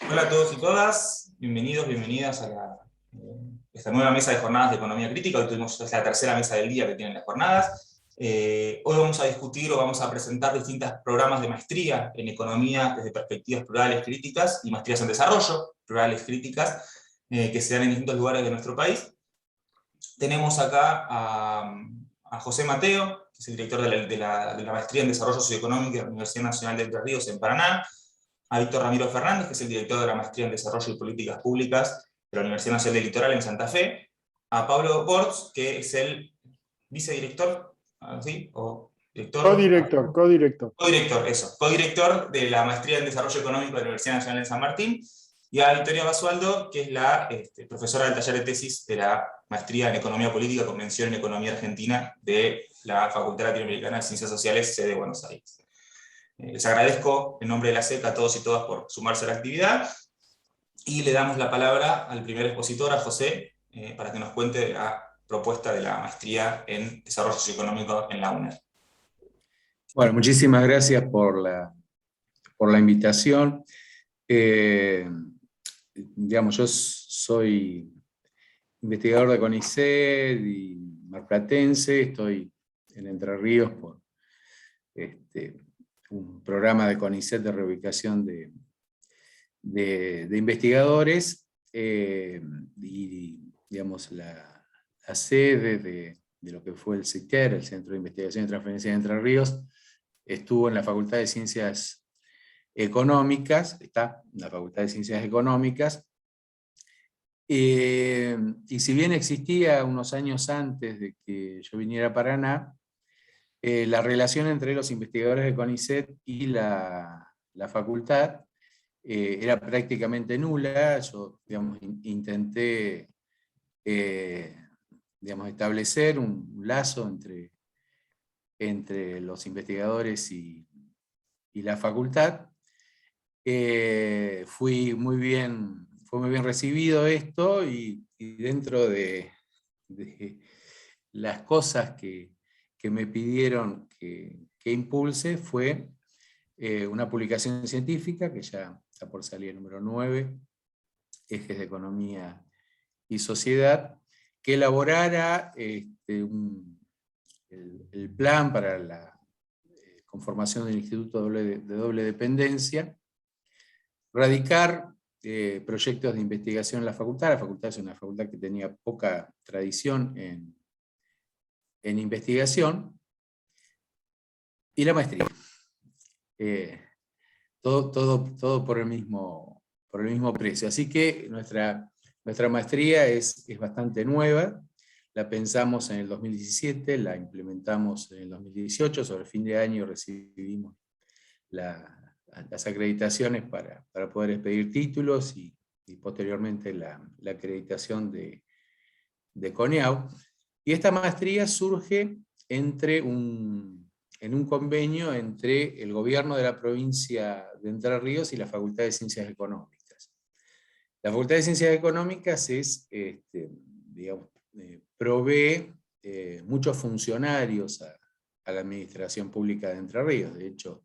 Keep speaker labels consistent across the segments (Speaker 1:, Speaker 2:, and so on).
Speaker 1: Hola a todos y todas, bienvenidos, bienvenidas a esta nueva mesa de jornadas de economía crítica. Hoy tuvimos la tercera mesa del día que tienen las jornadas. Hoy vamos a discutir o vamos a presentar distintos programas de maestría en economía desde perspectivas plurales críticas y maestrías en desarrollo plurales críticas que se dan en distintos lugares de nuestro país. Tenemos acá a José Mateo, que es el director de la maestría en desarrollo socioeconómico de la Universidad Nacional de Entre Ríos en Paraná, a Víctor Ramiro Fernández, que es el director de la Maestría en Desarrollo y Políticas Públicas de la Universidad Nacional del Litoral en Santa Fe, a Pablo Bortz, que es el vicedirector, ¿sí? O director,
Speaker 2: Codirector, codirector.
Speaker 1: codirector, eso, codirector de la Maestría en Desarrollo Económico de la Universidad Nacional de San Martín, y a Victoria Basualdo, que es la profesora del taller de tesis de la Maestría en Economía Política, Convención en Economía Argentina de la Facultad Latinoamericana de Ciencias Sociales, sede de Buenos Aires. Les agradezco en nombre de la SEC a todos y todas por sumarse a la actividad, y le damos la palabra al primer expositor, a José, para que nos cuente la propuesta de la maestría en Desarrollo Socioeconómico en la UNED.
Speaker 3: Bueno, muchísimas gracias por la invitación. Digamos, yo soy investigador de CONICET y marplatense, estoy en Entre Ríos por un programa de CONICET de reubicación de investigadores, y digamos, la sede de lo que fue el CITER, el Centro de Investigación y Transferencia de Entre Ríos, estuvo en la Facultad de Ciencias Económicas, está en la Facultad de Ciencias Económicas, y si bien existía unos años antes de que yo viniera a Paraná, la relación entre los investigadores de CONICET y la facultad era prácticamente nula. Yo, digamos, intenté digamos, establecer un lazo entre los investigadores y la facultad. Fue muy bien recibido esto, y dentro de las cosas que me pidieron que impulse fue una publicación científica que ya está por salir, el número 9, Ejes de Economía y Sociedad, que elaborara el plan para la conformación del Instituto de Doble Dependencia, radicar proyectos de investigación en la facultad. La facultad es una facultad que tenía poca tradición en investigación, y la maestría. Todo por el mismo precio. Así que nuestra maestría es bastante nueva. La pensamos en el 2017, la implementamos en el 2018, sobre el fin de año recibimos las acreditaciones para poder expedir títulos, y posteriormente la acreditación de CONEAU. Y esta maestría surge en un convenio entre el gobierno de la provincia de Entre Ríos y la Facultad de Ciencias Económicas. La Facultad de Ciencias Económicas digamos, provee muchos funcionarios a la administración pública de Entre Ríos. De hecho,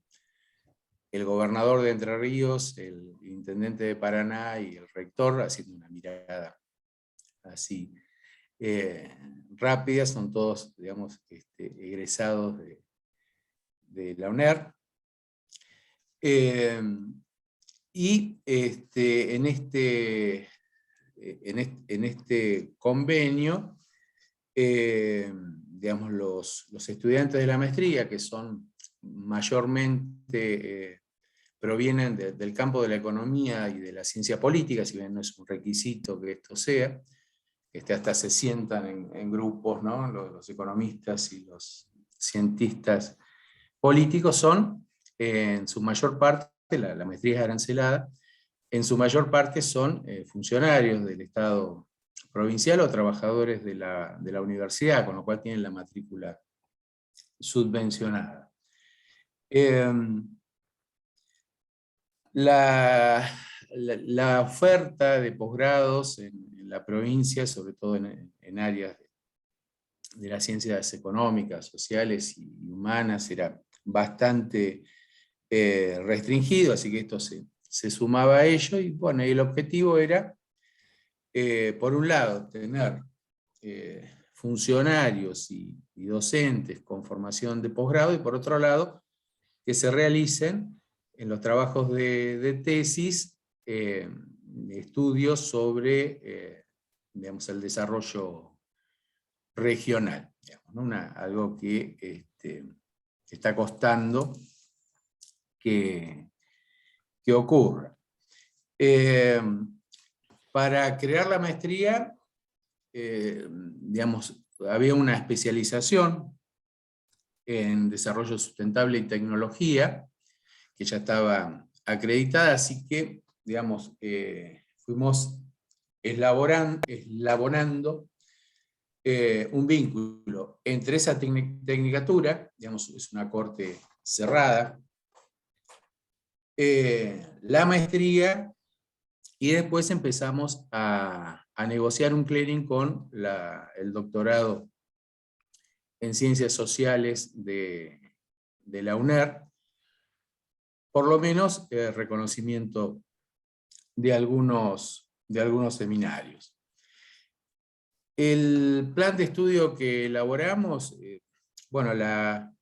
Speaker 3: el gobernador de Entre Ríos, el intendente de Paraná y el rector, haciendo una mirada así rápida, son todos, digamos, egresados de la UNER. Y en este convenio, digamos, los estudiantes de la maestría, que son mayormente provienen del campo de la economía y de la ciencia política, si bien no es un requisito que esto sea, hasta se sientan en grupos, ¿no? Los economistas y los cientistas políticos son, en su mayor parte, la maestría es arancelada, en su mayor parte son funcionarios del Estado provincial o trabajadores de la universidad, con lo cual tienen la matrícula subvencionada. La oferta de posgrados en la provincia, sobre todo en áreas de las ciencias económicas, sociales y humanas, era bastante restringido, así que esto se se sumaba a ello, y bueno, y el objetivo era, por un lado, tener funcionarios y docentes con formación de posgrado, y por otro lado, que se realicen en los trabajos de tesis estudios sobre digamos, el desarrollo regional, digamos, ¿no? Algo que está costando que ocurra. Para crear la maestría, digamos, había una especialización en desarrollo sustentable y tecnología, que ya estaba acreditada, así que, digamos, fuimos eslabonando un vínculo entre esa tecnicatura, digamos, es una corte cerrada, la maestría, y después empezamos a negociar un clearing con el doctorado en Ciencias Sociales de la UNER, por lo menos reconocimiento de algunos seminarios. El plan de estudio que elaboramos, bueno, la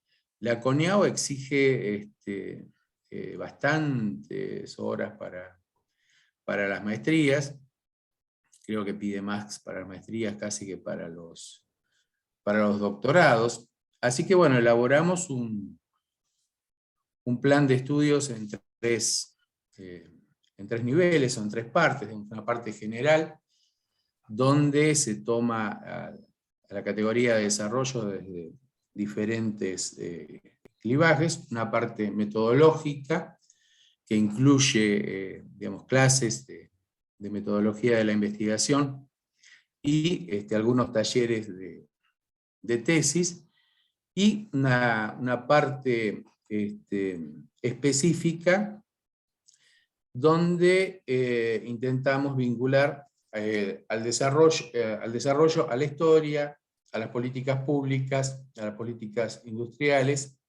Speaker 3: CONIAO exige bastantes horas para las maestrías. Creo que pide más para las maestrías casi que para los doctorados. Así que bueno, elaboramos un plan de estudios en tres niveles, o en tres partes. Una parte general, donde se toma a la categoría de desarrollo desde diferentes clivajes, una parte metodológica, que incluye digamos, clases de metodología de la investigación y algunos talleres de tesis, y una parte específica donde intentamos vincular al desarrollo, a la historia, a las políticas públicas, a las políticas industriales,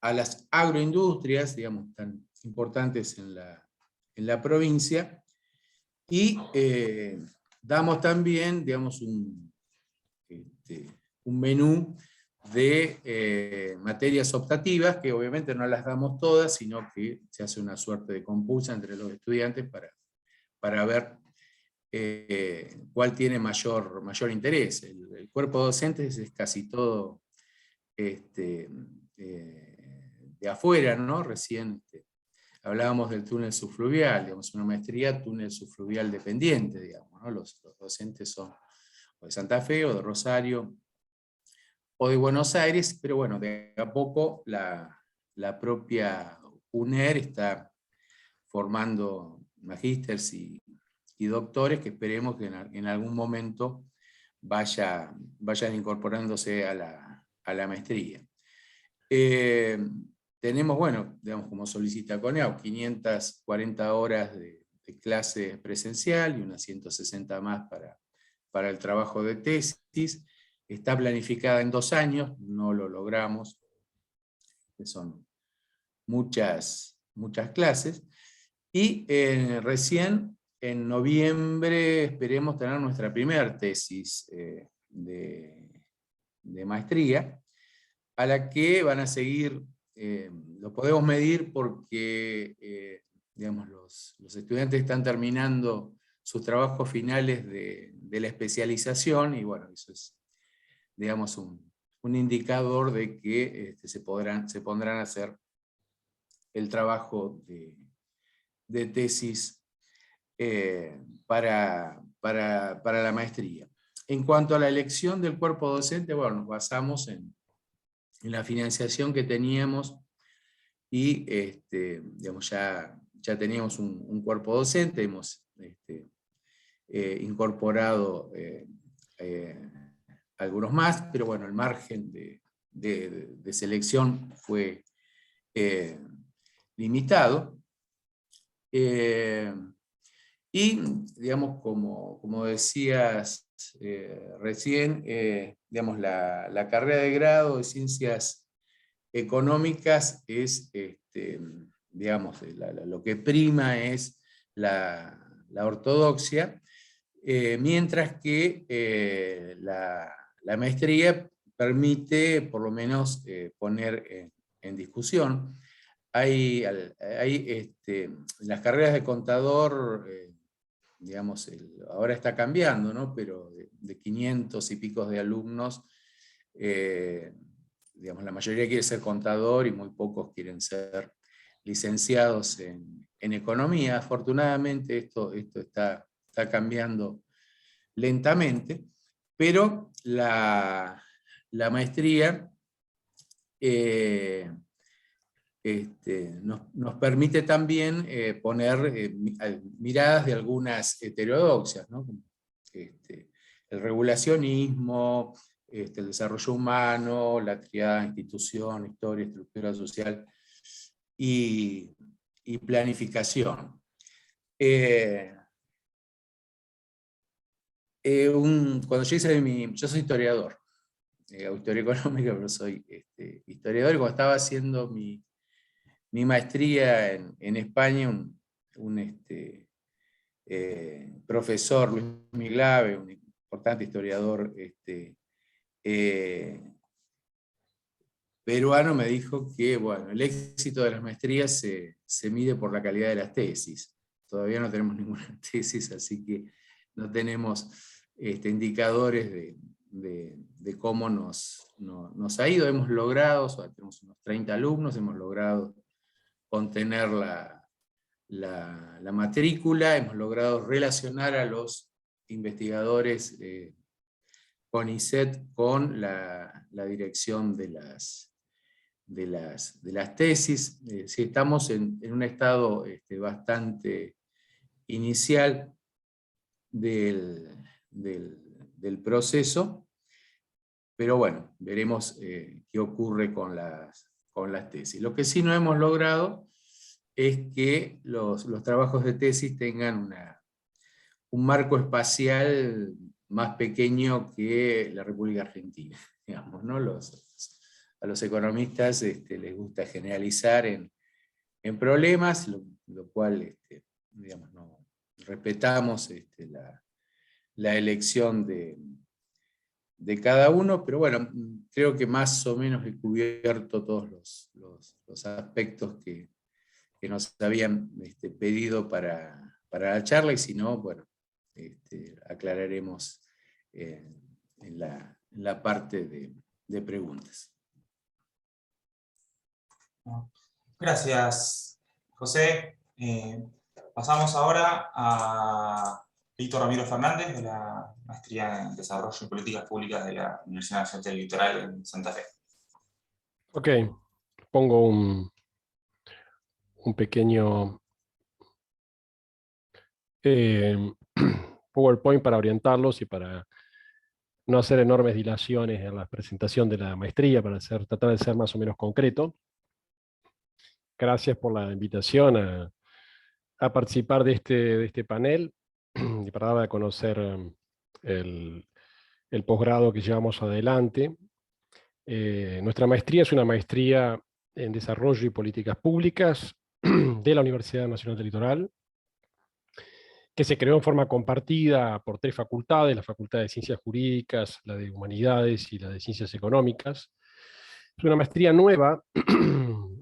Speaker 3: a las agroindustrias, digamos, tan importantes en la provincia, y damos también, digamos, un menú de materias optativas, que obviamente no las damos todas, sino que se hace una suerte de compulsa entre los estudiantes para ver cuál tiene mayor interés. El cuerpo docente es casi todo de afuera, ¿no? Recién hablábamos del túnel subfluvial, digamos, una maestría túnel subfluvial dependiente, digamos, ¿no? Los docentes son o de Santa Fe, o de Rosario, o de Buenos Aires, pero bueno, de a poco la propia UNER está formando magísters y doctores, que esperemos que en algún momento vayan incorporándose a la maestría. Tenemos, bueno, digamos, como solicita CONIAO, 540 horas de clase presencial y unas 160 más para el trabajo de tesis. Está planificada en 2 años, no lo logramos, son muchas clases. Y recién en noviembre esperemos tener nuestra primera tesis de maestría, a la que van a seguir, lo podemos medir porque digamos, los estudiantes están terminando sus trabajos finales de la especialización, y bueno, eso es, digamos, un indicador de que se pondrán a hacer el trabajo de tesis para la maestría. En cuanto a la elección del cuerpo docente, bueno, nos basamos en la financiación que teníamos, y digamos, ya teníamos un cuerpo docente, hemos incorporado algunos más, pero bueno, el margen de selección fue limitado. Y, digamos, como decías recién, digamos, la carrera de grado de Ciencias Económicas es, digamos, lo que prima es la ortodoxia, mientras que la maestría permite por lo menos poner en discusión. Las carreras de contador, digamos, ahora está cambiando, ¿no? Pero de 500 y picos de alumnos, digamos, la mayoría quiere ser contador y muy pocos quieren ser licenciados en economía. Afortunadamente esto está cambiando lentamente, pero la maestría nos permite también poner miradas de algunas heterodoxias, ¿no? El regulacionismo, el desarrollo humano, la triada institución, historia, estructura social y planificación. Cuando yo hice yo soy historiador, historia económica, pero soy historiador, y cuando estaba haciendo mi maestría en España, un profesor, Luis Miglave, un importante historiador peruano, me dijo que bueno, el éxito de las maestrías se mide por la calidad de las tesis. Todavía no tenemos ninguna tesis, así que no tenemos indicadores de cómo nos ha ido. Hemos logrado, tenemos unos 30 alumnos, hemos logrado contener la matrícula, hemos logrado relacionar a los investigadores CONICET con la dirección de las tesis. Sí, estamos en un estado bastante inicial del proceso, pero bueno, veremos qué ocurre con las tesis. Lo que sí no hemos logrado es que los trabajos de tesis tengan un marco espacial más pequeño que la República Argentina, digamos, ¿no? A los economistas les gusta generalizar en problemas, lo cual digamos, no, respetamos la elección de cada uno, pero bueno, creo que más o menos he cubierto todos los aspectos que nos habían pedido para la charla, y si no, bueno, aclararemos en la parte de preguntas.
Speaker 1: Gracias, José. Pasamos ahora a Víctor Ramiro Fernández, de la Maestría en Desarrollo y Políticas Públicas de la Universidad Nacional del Litoral en Santa Fe.
Speaker 2: Ok, pongo un pequeño PowerPoint para orientarlos y para no hacer enormes dilaciones en la presentación de la maestría, para tratar de ser más o menos concreto. Gracias por la invitación a participar de este panel y para dar a conocer el posgrado que llevamos adelante. Nuestra maestría es una maestría en Desarrollo y Políticas Públicas de la Universidad Nacional del Litoral, que se creó en forma compartida por 3 facultades: la Facultad de Ciencias Jurídicas, la de Humanidades y la de Ciencias Económicas. Es una maestría nueva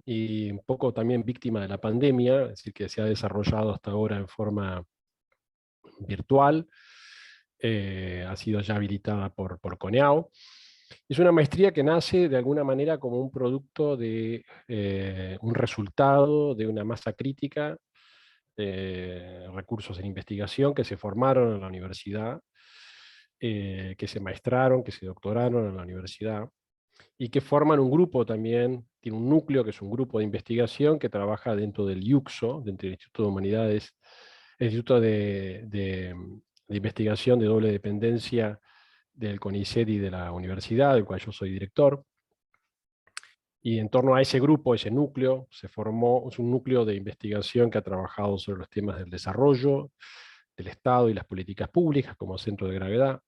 Speaker 2: y un poco también víctima de la pandemia, es decir, que se ha desarrollado hasta ahora en forma virtual. Ha sido ya habilitada por CONEAO. Es una maestría que nace de alguna manera como un producto de un resultado de una masa crítica de recursos en investigación que se formaron en la universidad, que se maestraron, que se doctoraron en la universidad, y que forman un grupo también, tiene un núcleo que es un grupo de investigación que trabaja dentro del IUCSO, dentro del Instituto de Humanidades, el Instituto de Investigación de Doble Dependencia del CONICET y de la universidad, del cual yo soy director. Y en torno a ese grupo, ese núcleo, se formó, es un núcleo de investigación que ha trabajado sobre los temas del desarrollo, del Estado y las políticas públicas como centro de gravedad,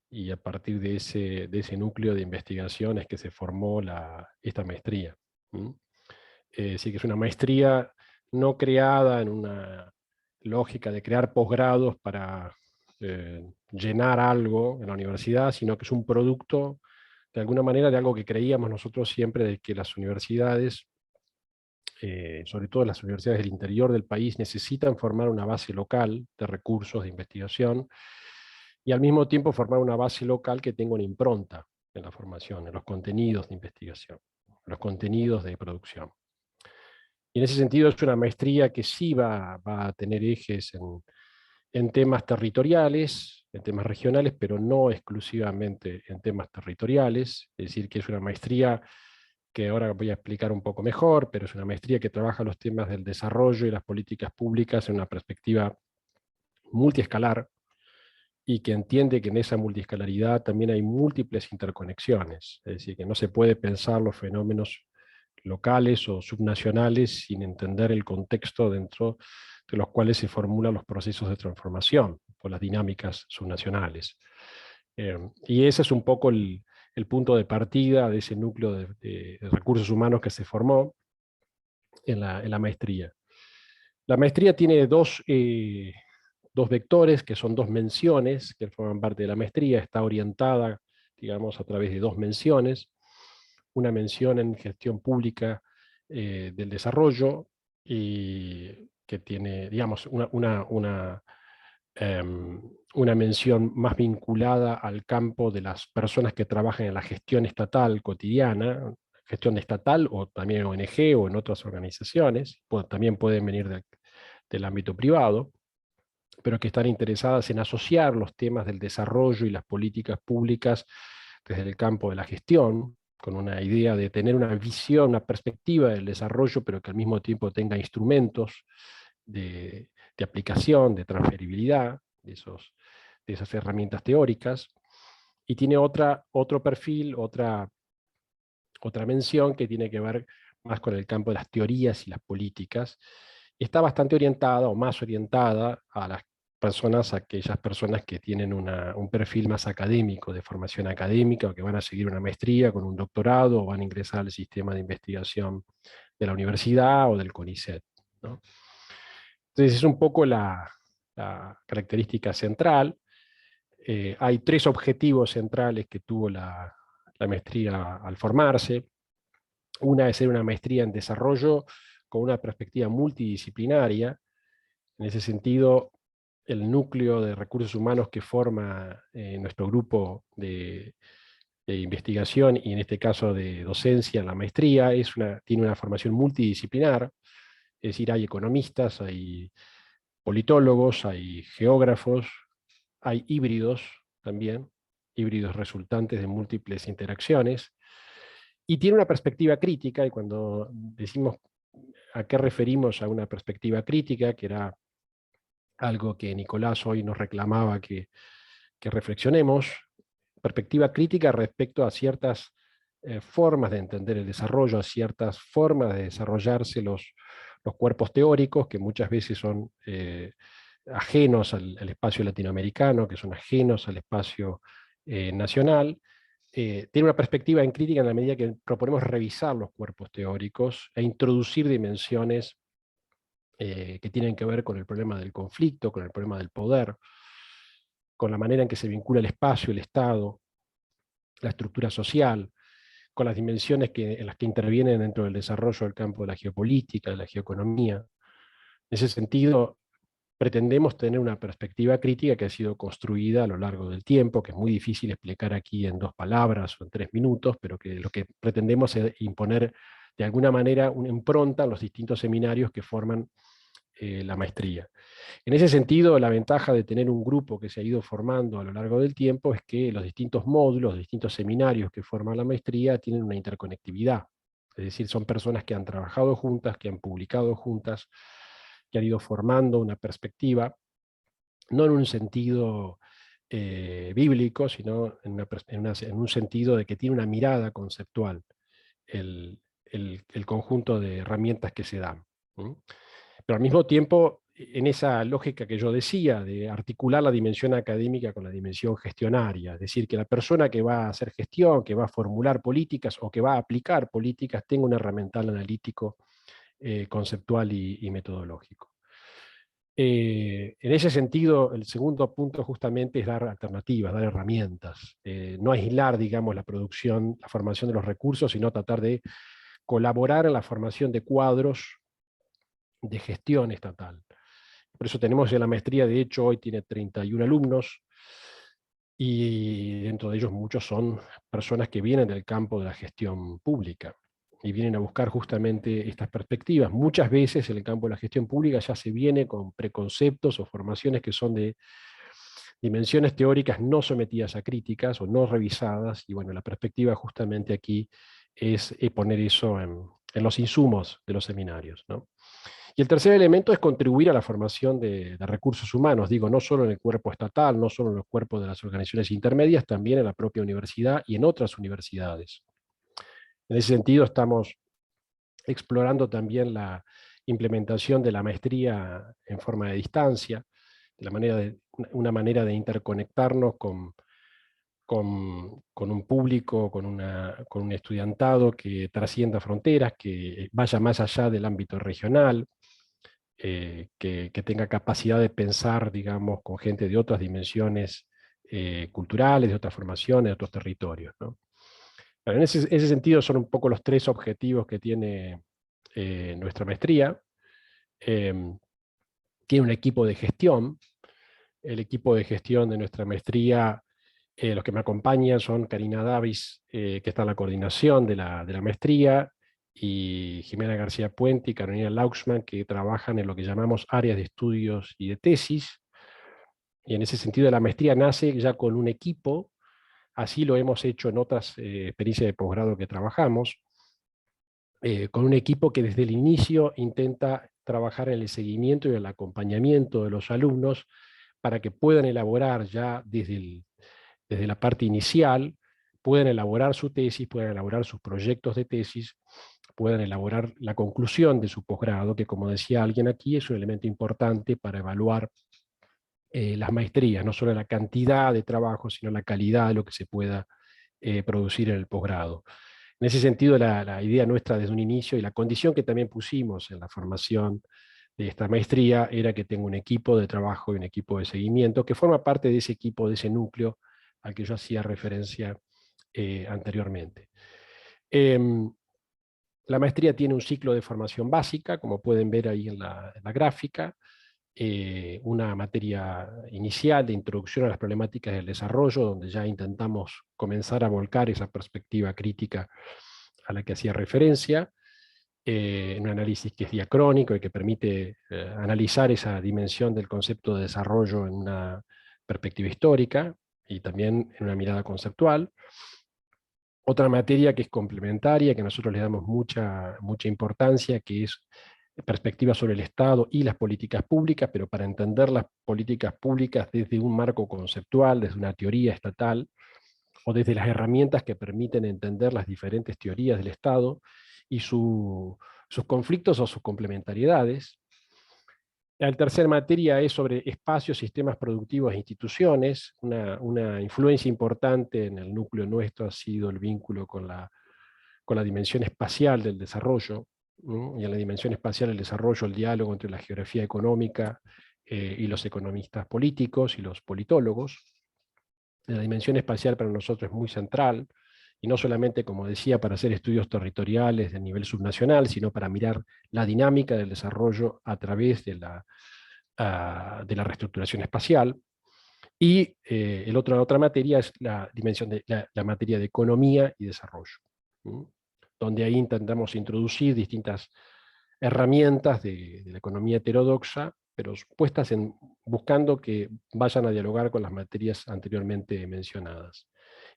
Speaker 2: y a partir de ese núcleo de investigación es que se formó esta maestría. Así que es una maestría no creada en una lógica de crear posgrados para llenar algo en la universidad, sino que es un producto, de alguna manera, de algo que creíamos nosotros siempre, de que las universidades, sobre todo las universidades del interior del país, necesitan formar una base local de recursos de investigación y al mismo tiempo formar una base local que tenga una impronta en la formación, en los contenidos de investigación, en los contenidos de producción. Y en ese sentido es una maestría que sí va a tener ejes en temas territoriales, en temas regionales, pero no exclusivamente en temas territoriales. Es decir, que es una maestría que ahora voy a explicar un poco mejor, pero es una maestría que trabaja los temas del desarrollo y las políticas públicas en una perspectiva multiescalar, y que entiende que en esa multiescalaridad también hay múltiples interconexiones. Es decir, que no se puede pensar los fenómenos locales o subnacionales sin entender el contexto dentro de los cuales se formulan los procesos de transformación o las dinámicas subnacionales. Y ese es un poco el punto de partida de ese núcleo de recursos humanos que se formó en la maestría. La maestría tiene dos vectores, que son dos menciones, que forman parte de la maestría. Está orientada, digamos, a través de dos menciones. Una mención en gestión pública del desarrollo, y que tiene, digamos, una mención más vinculada al campo de las personas que trabajan en la gestión estatal cotidiana, gestión estatal o también ONG o en otras organizaciones, también pueden venir del ámbito privado, pero que están interesadas en asociar los temas del desarrollo y las políticas públicas desde el campo de la gestión, con una idea de tener una visión, una perspectiva del desarrollo, pero que al mismo tiempo tenga instrumentos de aplicación, de transferibilidad de esas herramientas teóricas. Y tiene otro perfil, otra mención que tiene que ver más con el campo de las teorías y las políticas. Está bastante orientada, o más orientada, a las personas, a aquellas personas que tienen un perfil más académico, de formación académica, o que van a seguir una maestría con un doctorado, o van a ingresar al sistema de investigación de la universidad o del CONICET, ¿no? Entonces es un poco la característica central. Hay tres objetivos centrales que tuvo la maestría al formarse. Una es ser una maestría en desarrollo con una perspectiva multidisciplinaria. En ese sentido, el núcleo de recursos humanos que forma nuestro grupo de investigación, y en este caso de docencia en la maestría, tiene una formación multidisciplinar. Es decir, hay economistas, hay politólogos, hay geógrafos, hay híbridos también, híbridos resultantes de múltiples interacciones, y tiene una perspectiva crítica. Y cuando decimos a qué referimos a una perspectiva crítica, que era algo que Nicolás hoy nos reclamaba que reflexionemos, perspectiva crítica respecto a ciertas formas de entender el desarrollo, a ciertas formas de desarrollarse los cuerpos teóricos, que muchas veces son ajenos al espacio latinoamericano, que son ajenos al espacio nacional. Tiene una perspectiva en crítica en la medida que proponemos revisar los cuerpos teóricos e introducir dimensiones que tienen que ver con el problema del conflicto, con el problema del poder, con la manera en que se vincula el espacio, el Estado, la estructura social, con las dimensiones en las que intervienen dentro del desarrollo del campo de la geopolítica, de la geoeconomía. En ese sentido, pretendemos tener una perspectiva crítica que ha sido construida a lo largo del tiempo, que es muy difícil explicar aquí en 2 palabras o en 3 minutos, pero que lo que pretendemos es imponer de alguna manera una impronta en los distintos seminarios que forman la maestría. En ese sentido, la ventaja de tener un grupo que se ha ido formando a lo largo del tiempo es que los distintos módulos, los distintos seminarios que forman la maestría tienen una interconectividad. Es decir, son personas que han trabajado juntas, que han publicado juntas, que han ido formando una perspectiva, no en un sentido bíblico, sino en un sentido de que tiene una mirada conceptual el conjunto de herramientas que se dan. Pero al mismo tiempo, en esa lógica que yo decía, de articular la dimensión académica con la dimensión gestionaria, es decir, que la persona que va a hacer gestión, que va a formular políticas o que va a aplicar políticas, tenga un herramental analítico conceptual y metodológico. En ese sentido, el segundo punto justamente es dar alternativas, dar herramientas, no aislar, digamos, la producción, la formación de los recursos, sino tratar de colaborar en la formación de cuadros de gestión estatal. Por eso tenemos en la maestría, de hecho, hoy tiene 31 alumnos, y dentro de ellos muchos son personas que vienen del campo de la gestión pública, y vienen a buscar justamente estas perspectivas. Muchas veces en el campo de la gestión pública ya se viene con preconceptos o formaciones que son de dimensiones teóricas no sometidas a críticas o no revisadas, y bueno, la perspectiva justamente aquí es poner eso en los insumos de los seminarios, ¿no? Y el tercer elemento es contribuir a la formación de recursos humanos, digo, no solo en el cuerpo estatal, no solo en los cuerpos de las organizaciones intermedias, también en la propia universidad y en otras universidades. En ese sentido estamos explorando también la implementación de la maestría en forma de distancia, una manera de interconectarnos con un público, con un estudiantado que trascienda fronteras, que vaya más allá del ámbito regional, que tenga capacidad de pensar, digamos, con gente de otras dimensiones culturales, de otras formaciones, de otros territorios, ¿no? Pero en ese sentido son un poco los tres objetivos que tiene nuestra maestría. Tiene un equipo de gestión. El equipo de gestión de nuestra maestría, los que me acompañan son Karina Davis, que está en la coordinación de la maestría, y Jimena García Puente y Carolina Lauxman, que trabajan en lo que llamamos áreas de estudios y de tesis. Y en ese sentido la maestría nace ya con un equipo. Así lo hemos hecho en otras experiencias de posgrado que trabajamos, con un equipo que desde el inicio intenta trabajar en el seguimiento y el acompañamiento de los alumnos para que puedan elaborar ya desde la parte inicial, puedan elaborar su tesis, puedan elaborar sus proyectos de tesis, puedan elaborar la conclusión de su posgrado, que como decía alguien aquí, es un elemento importante para evaluar las maestrías, no solo la cantidad de trabajo, sino la calidad de lo que se pueda producir en el posgrado. En ese sentido, la idea nuestra desde un inicio y la condición que también pusimos en la formación de esta maestría era que tenga un equipo de trabajo y un equipo de seguimiento que forma parte de ese equipo, de ese núcleo al que yo hacía referencia anteriormente. La maestría tiene un ciclo de formación básica, como pueden ver ahí en la gráfica, una materia inicial de introducción a las problemáticas del desarrollo, donde ya intentamos comenzar a volcar esa perspectiva crítica a la que hacía referencia, un análisis que es diacrónico y que permite analizar esa dimensión del concepto de desarrollo en una perspectiva histórica y también en una mirada conceptual. Otra materia que es complementaria, que nosotros le damos mucha importancia, que es perspectiva sobre el Estado y las políticas públicas, pero para entender las políticas públicas desde un marco conceptual, desde una teoría estatal, o desde las herramientas que permiten entender las diferentes teorías del Estado y sus conflictos o sus complementariedades. La tercera materia es sobre espacios, sistemas productivos e instituciones. Una influencia importante en el núcleo nuestro ha sido el vínculo con la dimensión espacial del desarrollo, ¿no? Y en la dimensión espacial del desarrollo, el diálogo entre la geografía económica y los economistas políticos y los politólogos. La dimensión espacial para nosotros es muy central, y no solamente, como decía, para hacer estudios territoriales de nivel subnacional, sino para mirar la dinámica del desarrollo a través de la reestructuración espacial. Y la otra materia es la dimensión de la materia de economía y desarrollo, donde ahí intentamos introducir distintas herramientas de la economía heterodoxa, pero puestas buscando que vayan a dialogar con las materias anteriormente mencionadas.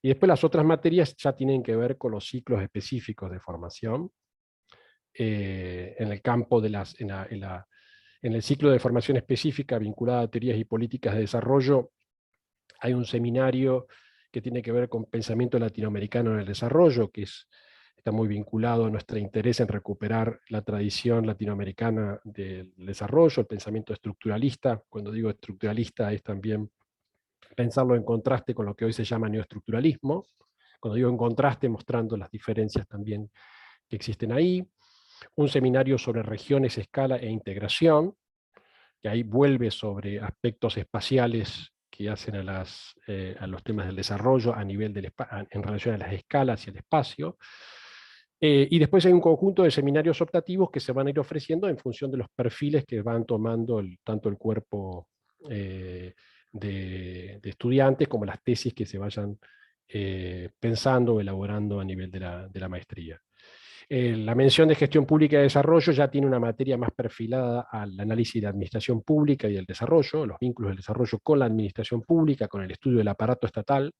Speaker 2: Y después las otras materias ya tienen que ver con los ciclos específicos de formación. En el campo en el ciclo de formación específica vinculada a teorías y políticas de desarrollo, hay un seminario que tiene que ver con pensamiento latinoamericano en el desarrollo, que está muy vinculado a nuestro interés en recuperar la tradición latinoamericana del desarrollo, el pensamiento estructuralista. Cuando digo estructuralista es también pensarlo en contraste con lo que hoy se llama neoestructuralismo. Cuando digo en contraste, mostrando las diferencias también que existen ahí. un seminario sobre regiones, escala e integración, que ahí vuelve sobre aspectos espaciales que hacen a los temas del desarrollo a nivel en relación a las escalas y el espacio. Y después hay un conjunto de seminarios optativos que se van a ir ofreciendo en función de los perfiles que van tomando tanto el cuerpo de estudiantes como las tesis que se vayan pensando o elaborando a nivel de la maestría. La mención de gestión pública y desarrollo ya tiene una materia más perfilada al análisis de administración pública y del desarrollo, los vínculos del desarrollo con la administración pública, con el estudio del aparato estatal,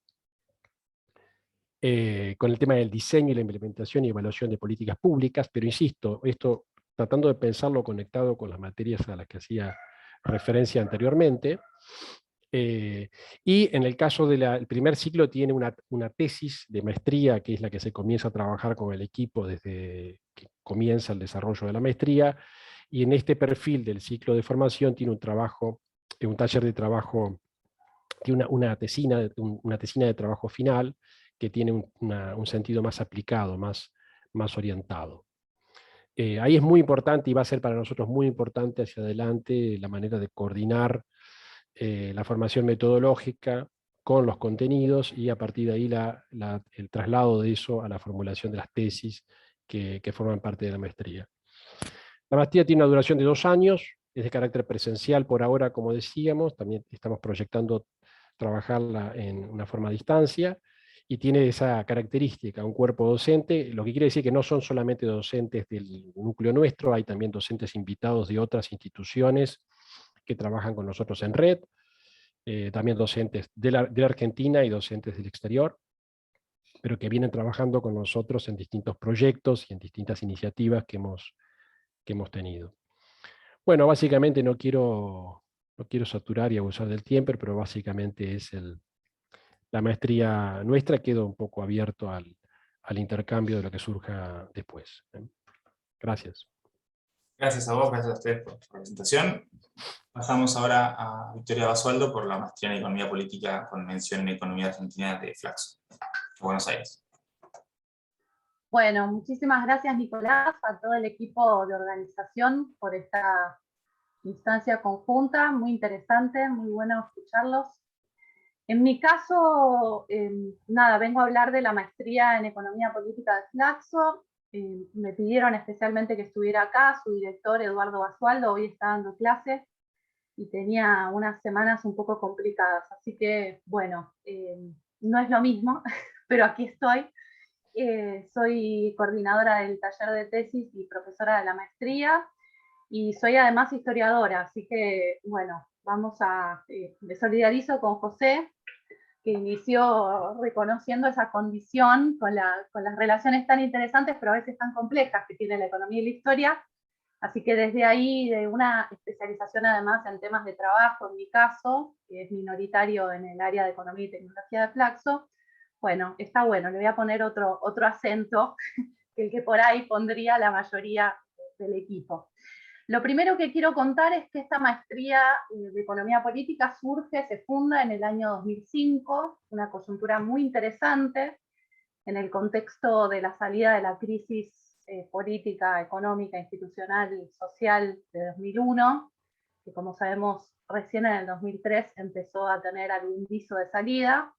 Speaker 2: con el tema del diseño y la implementación y evaluación de políticas públicas, pero insisto, esto tratando de pensarlo conectado con las materias a las que hacía referencia anteriormente. Y en el caso del primer ciclo tiene una tesis de maestría, que es la que se comienza a trabajar con el equipo desde que comienza el desarrollo de la maestría, y en este perfil del ciclo de formación tiene un taller de trabajo, tiene una tesina de trabajo final, que tiene un sentido más aplicado, más orientado. Ahí es muy importante, y va a ser para nosotros muy importante hacia adelante, la manera de coordinar la formación metodológica con los contenidos, y a partir de ahí el traslado de eso a la formulación de las tesis que forman parte de la maestría. La maestría tiene una duración de 2 años, es de carácter presencial por ahora, como decíamos, también estamos proyectando trabajarla en una forma a distancia, y tiene esa característica, un cuerpo docente, lo que quiere decir que no son solamente docentes del núcleo nuestro, hay también docentes invitados de otras instituciones que trabajan con nosotros en red, también docentes de la Argentina y docentes del exterior, pero que vienen trabajando con nosotros en distintos proyectos y en distintas iniciativas que hemos tenido. Bueno, básicamente no quiero saturar y abusar del tiempo, pero básicamente es la maestría nuestra. Quedo un poco abierto al intercambio de lo que surja después. Gracias.
Speaker 1: Gracias a vos, gracias a ustedes por su presentación. Pasamos ahora a Victoria Basualdo por la maestría en Economía Política con mención en Economía Argentina de Flaxo, de Buenos Aires.
Speaker 4: Bueno, muchísimas gracias, Nicolás, a todo el equipo de organización por esta instancia conjunta, muy interesante, muy bueno escucharlos. En mi caso, nada, vengo a hablar de la maestría en Economía Política de Flaxo. Me pidieron especialmente que estuviera acá, su director Eduardo Basualdo hoy está dando clases y tenía unas semanas un poco complicadas, así que bueno, no es lo mismo, pero aquí estoy. Soy coordinadora del taller de tesis y profesora de la maestría, y soy además historiadora, así que bueno, me solidarizo con José, que inició reconociendo esa condición con las relaciones tan interesantes, pero a veces tan complejas que tiene la economía y la historia. Así que desde ahí, de una especialización además en temas de trabajo, en mi caso, que es minoritario en el área de economía y tecnología de Flaxo, bueno, está bueno, le voy a poner otro acento que el que por ahí pondría la mayoría del equipo. Lo primero que quiero contar es que esta maestría de Economía Política se funda en el año 2005, una coyuntura muy interesante en el contexto de la salida de la crisis política, económica, institucional y social de 2001, que como sabemos recién en el 2003 empezó a tener algún viso de salida,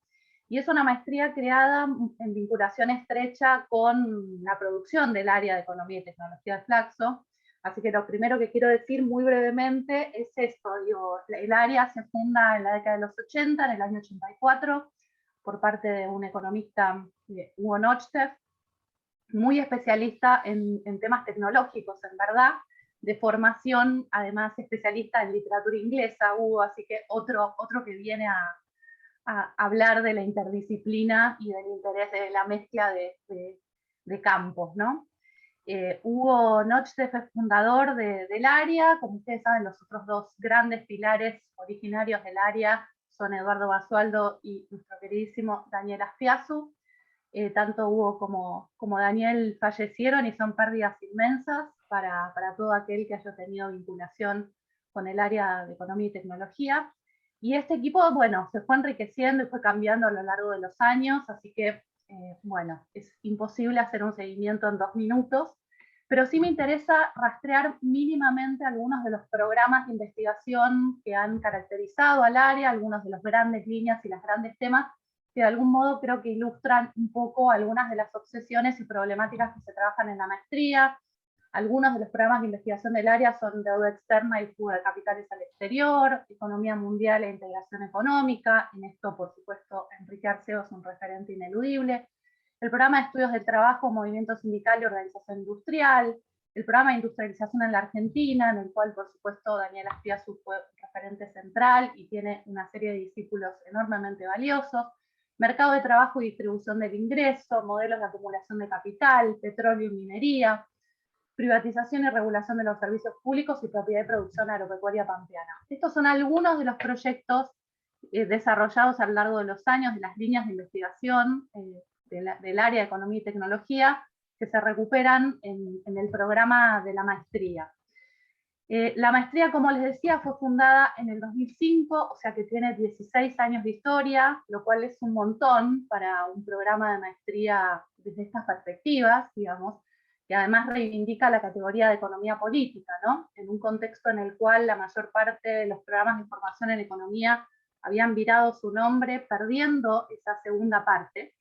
Speaker 4: y es una maestría creada en vinculación estrecha con la producción del área de Economía y Tecnología de Flaxo. Así que lo primero que quiero decir muy brevemente es esto, digo, el área se funda en la década de los 80, en el año 84, por parte de un economista, Hugo Nochtef, muy especialista en temas tecnológicos, en verdad, de formación, además especialista en literatura inglesa, Hugo, así que otro que viene a hablar de la interdisciplina y del interés de la mezcla de campos, ¿no? Hugo Nochtef es fundador del área. Como ustedes saben, los otros dos grandes pilares originarios del área son Eduardo Basualdo y nuestro queridísimo Daniel Aspiazu. Tanto Hugo como Daniel fallecieron y son pérdidas inmensas para todo aquel que haya tenido vinculación con el área de economía y tecnología. Y este equipo, bueno, se fue enriqueciendo y fue cambiando a lo largo de los años, así que, bueno, es imposible hacer un seguimiento en 2 minutos, pero sí me interesa rastrear mínimamente algunos de los programas de investigación que han caracterizado al área, algunos de las grandes líneas y los grandes temas, que de algún modo creo que ilustran un poco algunas de las obsesiones y problemáticas que se trabajan en la maestría. Algunos de los programas de investigación del área son deuda externa y fuga de capitales al exterior, economía mundial e integración económica. En esto, por supuesto, Enrique Arceo es un referente ineludible. El programa de estudios del trabajo, movimiento sindical y organización industrial. El programa de industrialización en la Argentina, en el cual, por supuesto, Daniel Aspiazu fue referente central y tiene una serie de discípulos enormemente valiosos. Mercado de trabajo y distribución del ingreso, modelos de acumulación de capital, petróleo y minería, privatización y regulación de los servicios públicos y propiedad y producción agropecuaria pampeana. Estos son algunos de los proyectos desarrollados a lo largo de los años, de las líneas de investigación del área de economía y tecnología, que se recuperan en el programa de la maestría. La maestría, como les decía, fue fundada en el 2005, o sea que tiene 16 años de historia, lo cual es un montón para un programa de maestría desde estas perspectivas, digamos, y además reivindica la categoría de economía política, ¿no? En un contexto en el cual la mayor parte de los programas de formación en economía habían virado su nombre, perdiendo esa segunda parte,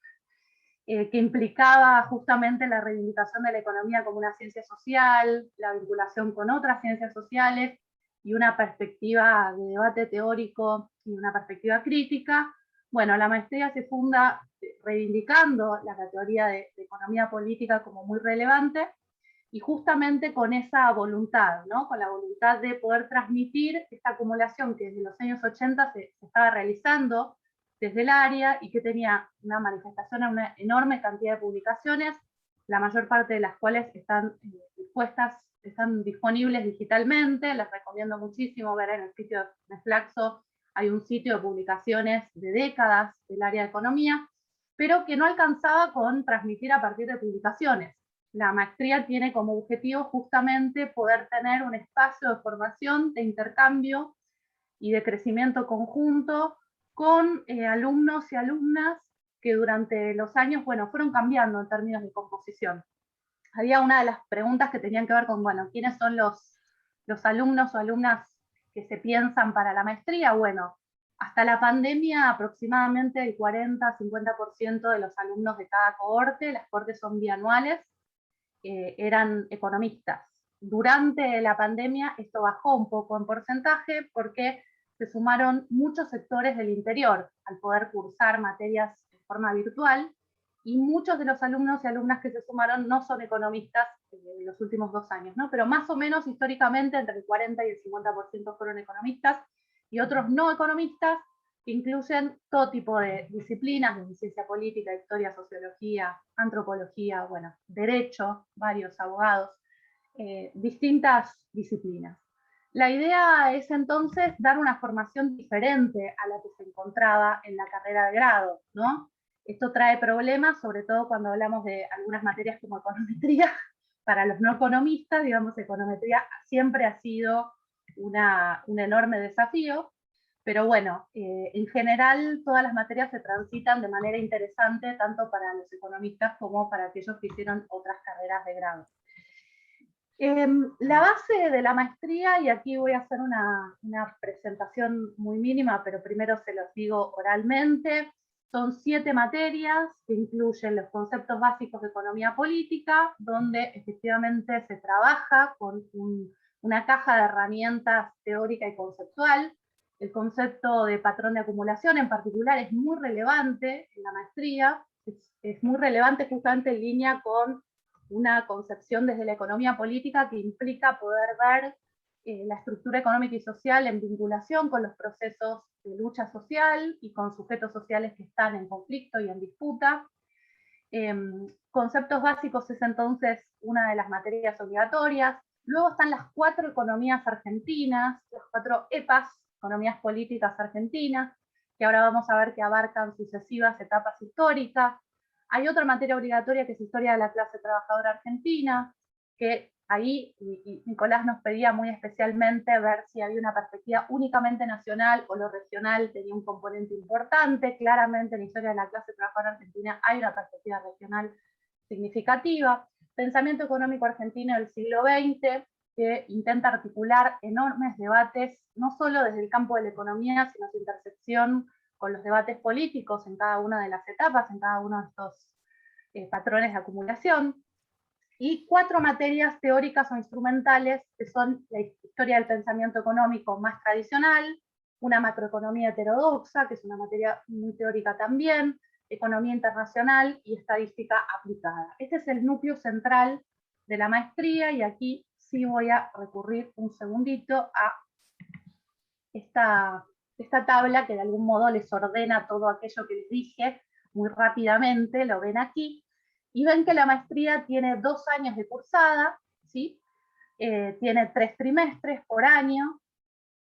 Speaker 4: que implicaba justamente la reivindicación de la economía como una ciencia social, la vinculación con otras ciencias sociales y una perspectiva de debate teórico y una perspectiva crítica. Bueno, la maestría se funda reivindicando la categoría de economía política como muy relevante y justamente con esa voluntad, ¿no? Con la voluntad de poder transmitir esta acumulación que desde los años 80 se estaba realizando desde el área y que tenía una manifestación en una enorme cantidad de publicaciones, la mayor parte de las cuales están están disponibles digitalmente. Les recomiendo muchísimo ver en el sitio de Flaxo, hay un sitio de publicaciones de décadas del área de economía, pero que no alcanzaba con transmitir a partir de publicaciones. La maestría tiene como objetivo justamente poder tener un espacio de formación, de intercambio y de crecimiento conjunto con alumnos y alumnas que durante los años, bueno, fueron cambiando en términos de composición. Había una de las preguntas que tenían que ver con, bueno, ¿quiénes son los alumnos o alumnas que se piensan para la maestría? Bueno, hasta la pandemia aproximadamente el 40-50% de los alumnos de cada cohorte, las cohortes son bianuales, eran economistas. Durante la pandemia esto bajó un poco en porcentaje porque se sumaron muchos sectores del interior al poder cursar materias de forma virtual, y muchos de los alumnos y alumnas que se sumaron no son economistas en los últimos 2 años, ¿no? Pero más o menos históricamente entre el 40 y el 50% fueron economistas, y otros no economistas, que incluyen todo tipo de disciplinas, de ciencia política, historia, sociología, antropología, bueno, derecho, varios abogados, distintas disciplinas. La idea es entonces dar una formación diferente a la que se encontraba en la carrera de grado, ¿no? Esto trae problemas, sobre todo cuando hablamos de algunas materias como econometría. Para los no economistas, digamos, econometría siempre ha sido un enorme desafío, pero bueno, en general todas las materias se transitan de manera interesante, tanto para los economistas como para aquellos que hicieron otras carreras de grado. La base de la maestría, y aquí voy a hacer una presentación muy mínima, pero primero se los digo oralmente, son 7 materias que incluyen los conceptos básicos de economía política, donde efectivamente se trabaja con una caja de herramientas teórica y conceptual. El concepto de patrón de acumulación en particular es muy relevante en la maestría, es muy relevante justamente en línea con una concepción desde la economía política que implica poder ver la estructura económica y social en vinculación con los procesos de lucha social y con sujetos sociales que están en conflicto y en disputa. Conceptos básicos es entonces una de las materias obligatorias. Luego están las 4 economías argentinas, las 4 EPAs, economías políticas argentinas, que ahora vamos a ver que abarcan sucesivas etapas históricas. Hay otra materia obligatoria que es Historia de la Clase Trabajadora Argentina, que ahí Nicolás nos pedía muy especialmente ver si había una perspectiva únicamente nacional o lo regional tenía un componente importante. Claramente en Historia de la Clase Trabajadora Argentina hay una perspectiva regional significativa. pensamiento económico argentino del siglo XX, que intenta articular enormes debates, no solo desde el campo de la economía, sino su intersección con los debates políticos en cada una de las etapas, en cada uno de estos patrones de acumulación, y 4 materias teóricas o instrumentales, que son la historia del pensamiento económico más tradicional, una macroeconomía heterodoxa, que es una materia muy teórica también, economía internacional y estadística aplicada. Este es el núcleo central de la maestría, y aquí sí voy a recurrir un segundito a esta tabla que de algún modo les ordena todo aquello que les dije muy rápidamente, lo ven aquí, y ven que la maestría tiene 2 años de cursada, ¿sí? Tiene 3 trimestres por año,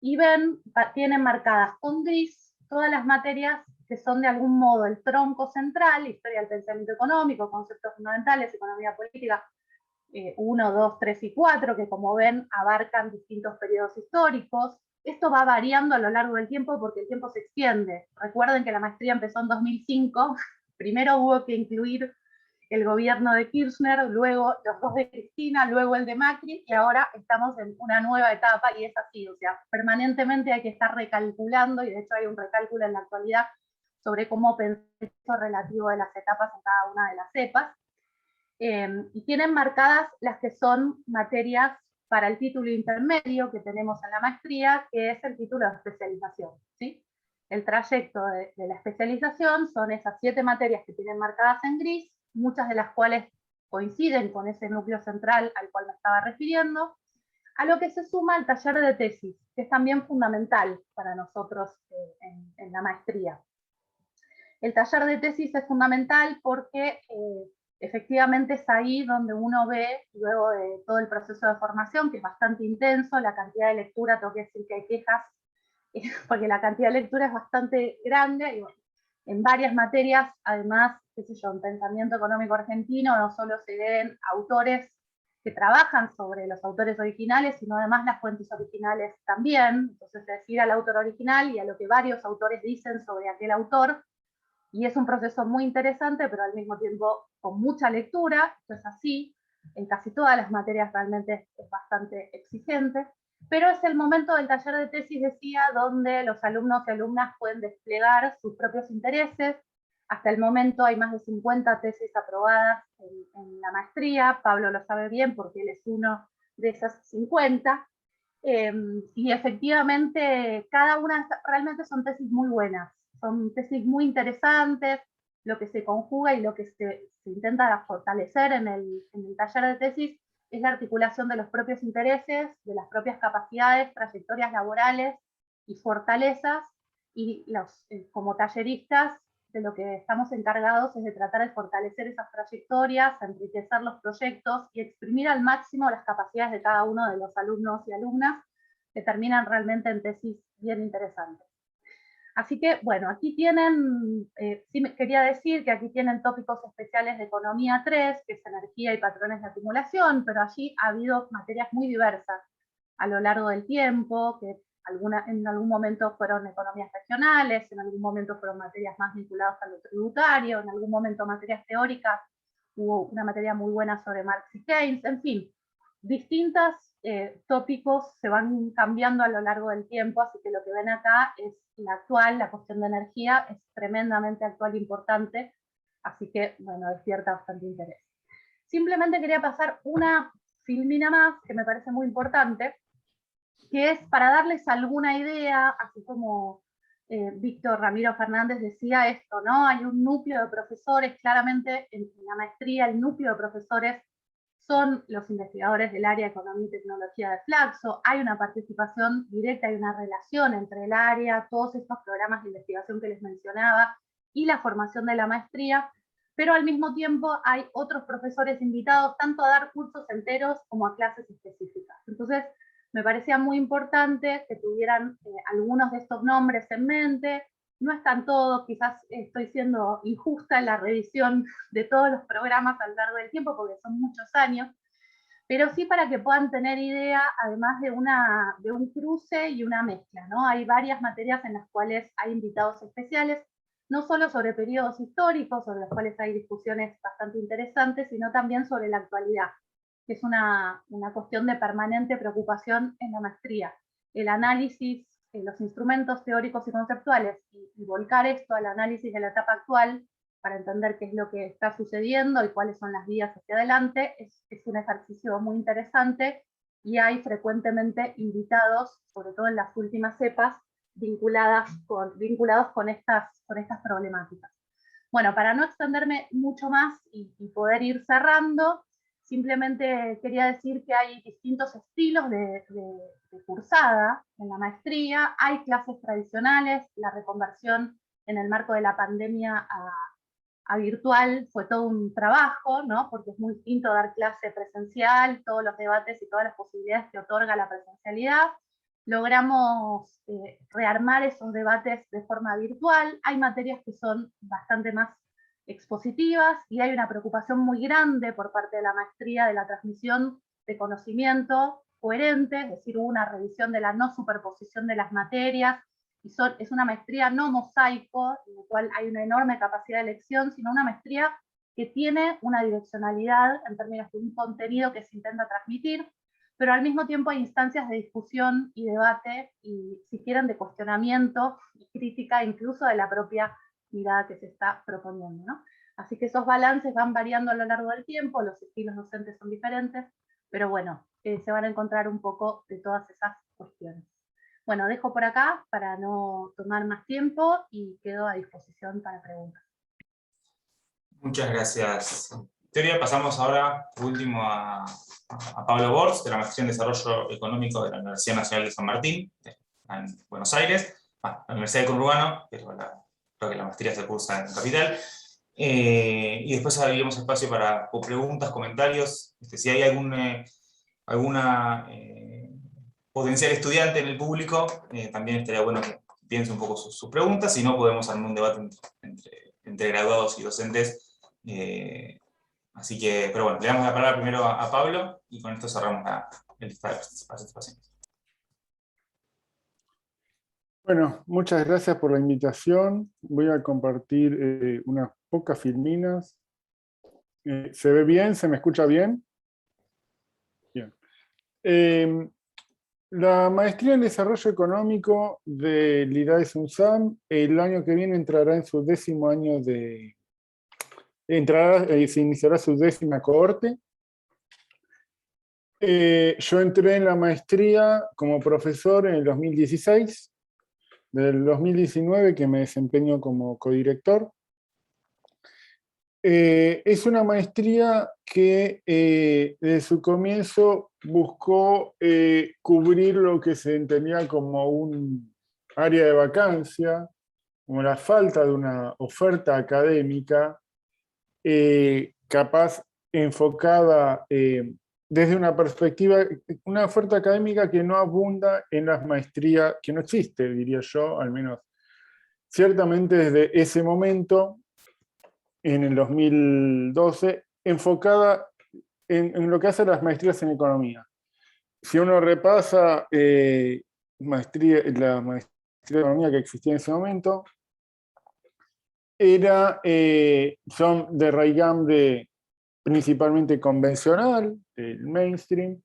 Speaker 4: y ven, tienen marcadas con gris todas las materias que son de algún modo el tronco central: historia del pensamiento económico, conceptos fundamentales, economía política, 1, 2, 3 y 4, que como ven abarcan distintos periodos históricos. Esto va variando a lo largo del tiempo porque el tiempo se extiende. Recuerden que la maestría empezó en 2005, primero hubo que incluir el gobierno de Kirchner, luego los 2 de Cristina, luego el de Macri, y ahora estamos en una nueva etapa, y es así, o sea, permanentemente hay que estar recalculando, y de hecho hay un recálculo en la actualidad sobre cómo pensar esto relativo de las etapas en cada una de las cepas. Y tienen marcadas las que son materias para el título intermedio que tenemos en la maestría, que es el título de especialización, ¿sí? El trayecto de la especialización son esas 7 materias que tienen marcadas en gris, muchas de las cuales coinciden con ese núcleo central al cual me estaba refiriendo, a lo que se suma el taller de tesis, que es también fundamental para nosotros en la maestría. El taller de tesis es fundamental porque efectivamente es ahí donde uno ve, luego de todo el proceso de formación, que es bastante intenso, la cantidad de lectura, tengo que decir que hay quejas, porque la cantidad de lectura es bastante grande, y bueno, en varias materias, además, qué sé yo, en pensamiento económico argentino, no solo se leen autores que trabajan sobre los autores originales, sino además las fuentes originales también, entonces es decir, al autor original y a lo que varios autores dicen sobre aquel autor, y es un proceso muy interesante, pero al mismo tiempo con mucha lectura. Esto es así, en casi todas las materias realmente es bastante exigente, pero es el momento del taller de tesis, decía, donde los alumnos y alumnas pueden desplegar sus propios intereses. Hasta el momento hay más de 50 tesis aprobadas en la maestría, Pablo lo sabe bien porque él es uno de esas 50, y efectivamente cada una realmente son tesis muy buenas. Son tesis muy interesantes, lo que se conjuga y lo que se intenta fortalecer en el taller de tesis es la articulación de los propios intereses, de las propias capacidades, trayectorias laborales y fortalezas, y como talleristas de lo que estamos encargados es de tratar de fortalecer esas trayectorias, enriquecer los proyectos y exprimir al máximo las capacidades de cada uno de los alumnos y alumnas, que terminan realmente en tesis bien interesantes. Así que, bueno, aquí tienen, sí me quería decir que aquí tienen tópicos especiales de Economía 3, que es energía y patrones de acumulación, pero allí ha habido materias muy diversas a lo largo del tiempo, que en algún momento fueron economías regionales, en algún momento fueron materias más vinculadas a lo tributario, en algún momento materias teóricas, hubo una materia muy buena sobre Marx y Keynes, en fin, distintos tópicos se van cambiando a lo largo del tiempo, así que lo que ven acá es la actual, la cuestión de energía es tremendamente actual e importante, así que, bueno, despierta bastante interés. Simplemente quería pasar una filmina más, que me parece muy importante, que es para darles alguna idea, así como Víctor Ramiro Fernández decía esto, ¿no? Hay un núcleo de profesores, claramente en la maestría el núcleo de profesores son los investigadores del área de Economía y Tecnología de Flaxo, hay una participación directa, hay una relación entre el área, todos estos programas de investigación que les mencionaba, y la formación de la maestría, pero al mismo tiempo hay otros profesores invitados tanto a dar cursos enteros como a clases específicas. Entonces, me parecía muy importante que tuvieran algunos de estos nombres en mente. No están todos, quizás estoy siendo injusta en la revisión de todos los programas a lo largo del tiempo, porque son muchos años, pero sí para que puedan tener idea, además de un cruce y una mezcla, ¿no? Hay varias materias en las cuales hay invitados especiales. no solo sobre periodos históricos, sobre los cuales hay discusiones bastante interesantes, sino también sobre la actualidad, que es una cuestión de permanente preocupación en la maestría. El análisis, los instrumentos teóricos y conceptuales, y volcar esto al análisis de la etapa actual, para entender qué es lo que está sucediendo y cuáles son las vías hacia adelante, es un ejercicio muy interesante, y hay frecuentemente invitados, sobre todo en las últimas cepas, vinculados con estas problemáticas. Bueno, para no extenderme mucho más y poder ir cerrando, simplemente quería decir que hay distintos estilos de cursada en la maestría. Hay clases tradicionales, la reconversión en el marco de la pandemia a virtual fue todo un trabajo, ¿no? Porque es muy distinto dar clase presencial, todos los debates y todas las posibilidades que otorga la presencialidad. Logramos rearmar esos debates de forma virtual. Hay materias que son bastante más expositivas y hay una preocupación muy grande por parte de la maestría de la transmisión de conocimiento coherente, es decir, hubo una revisión de la no superposición de las materias, y es una maestría no mosaico, en la cual hay una enorme capacidad de elección, sino una maestría que tiene una direccionalidad en términos de un contenido que se intenta transmitir, pero al mismo tiempo hay instancias de discusión y debate, y si quieren de cuestionamiento y crítica incluso de la propia mirada que se está proponiendo, ¿no? Así que esos balances van variando a lo largo del tiempo, los estilos docentes son diferentes, pero bueno, se van a encontrar un poco de todas esas cuestiones. Bueno, dejo por acá para no tomar más tiempo y quedo a disposición para preguntas.
Speaker 1: Muchas gracias. Victoria, pasamos ahora, por último, a Pablo Borz, de la Maestría en Desarrollo Económico de la Universidad Nacional de San Martín, en Buenos Aires, la Universidad de Conurbano, pero creo que la maestría se cursa en Capital. Y después abriremos espacio para preguntas, comentarios. Si hay alguna potencial estudiante en el público, también estaría bueno que piense un poco sus preguntas, si no podemos armar un debate entre graduados y docentes. Así que, pero bueno, le damos la palabra primero a Pablo, y con esto cerramos el lista de participaciones.
Speaker 5: Bueno, muchas gracias por la invitación. Voy a compartir unas pocas filminas. ¿Se ve bien? ¿Se me escucha bien? Bien. La maestría en Desarrollo Económico del IDAES-UNSAM el año que viene entrará en su 10º año de... se iniciará su 10ª cohorte. Yo entré en la maestría como profesor en el 2016, del 2019 que me desempeño como codirector. Es una maestría que desde su comienzo buscó cubrir lo que se entendía como un área de vacancia, como la falta de una oferta académica capaz enfocada desde una perspectiva, una oferta académica que no abunda en las maestrías, que no existe, diría yo, al menos ciertamente desde ese momento, en el 2012, enfocada en lo que hace las maestrías en economía. Si uno repasa la maestría de economía que existía en ese momento, son de raigambre principalmente convencional, el mainstream,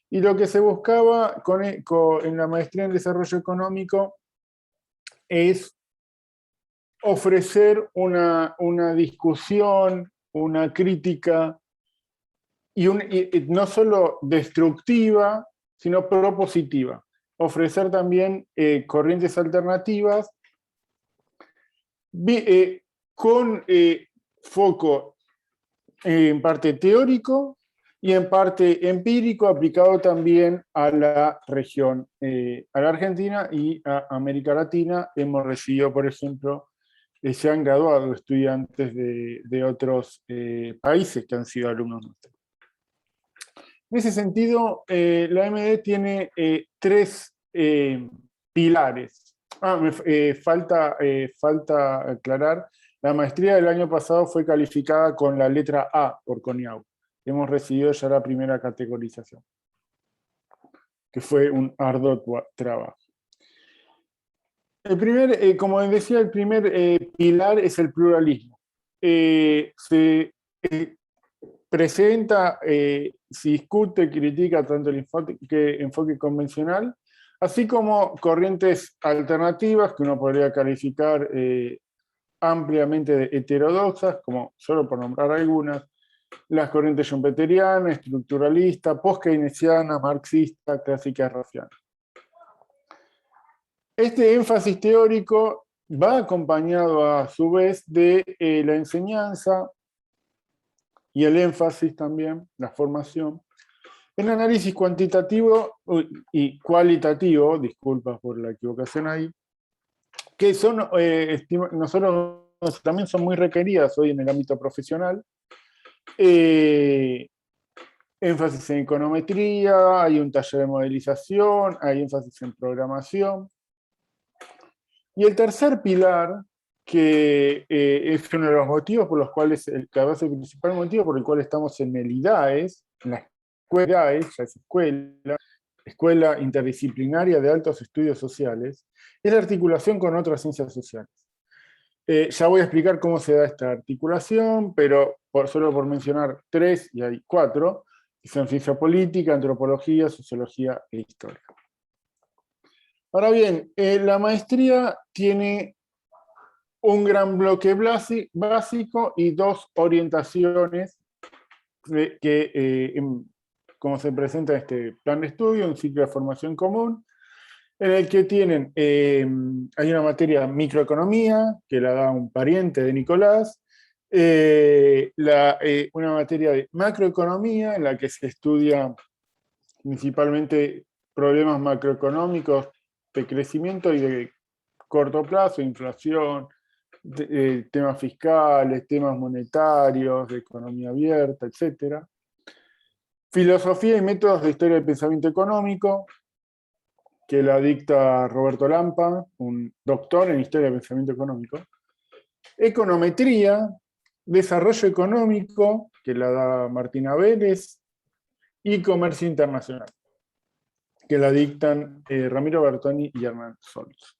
Speaker 5: y lo que se buscaba en la maestría en desarrollo económico es ofrecer una discusión, una crítica, y no solo destructiva, sino propositiva. Ofrecer también corrientes alternativas con foco en parte teórico y en parte empírico, aplicado también a la región, a la Argentina y a América Latina. Hemos recibido, por ejemplo, se han graduado estudiantes de otros países que han sido alumnos nuestros. En ese sentido, la AMD tiene 3 pilares. Falta aclarar, la maestría del año pasado fue calificada con la letra A por CONIAU. Hemos recibido ya la primera categorización, que fue un arduo trabajo. Como decía, el primer pilar es el pluralismo. Se presenta, se discute, critica tanto el enfoque convencional, así como corrientes alternativas que uno podría calificar ampliamente de heterodoxas, como solo por nombrar algunas, las corrientes schumpeterianas, estructuralistas, post-keynesianas, marxistas, clásicas, racianas. Este énfasis teórico va acompañado a su vez de la enseñanza y el énfasis también, la formación, en análisis cuantitativo y cualitativo, disculpas por la equivocación ahí, que son, nosotros también son muy requeridas hoy en el ámbito profesional. Énfasis en econometría, hay un taller de modelización, hay énfasis en programación. Y el tercer pilar, que es uno de los motivos por los cuales, el principal motivo por el cual estamos en el IDAES, en la escuela IDAES, ya es Escuela Interdisciplinaria de Altos Estudios Sociales, es la articulación con otras ciencias sociales. Ya voy a explicar cómo se da esta articulación, pero solo por mencionar tres, y hay cuatro, que son ciencia política, antropología, sociología e historia. Ahora bien, la maestría tiene un gran bloque básico y dos orientaciones como se presenta en este plan de estudio, un ciclo de formación común, en el que tienen, hay una materia microeconomía, que la da un pariente de Nicolás, una materia de macroeconomía, en la que se estudia principalmente problemas macroeconómicos de crecimiento y de corto plazo, inflación, temas fiscales, temas monetarios, de economía abierta, etc. Filosofía y métodos de historia del pensamiento económico, que la dicta Roberto Lampa, un doctor en historia del pensamiento económico. Econometría, desarrollo económico, que la da Martina Vélez, y comercio internacional, que la dictan Ramiro Bertoni y Hernán Solz.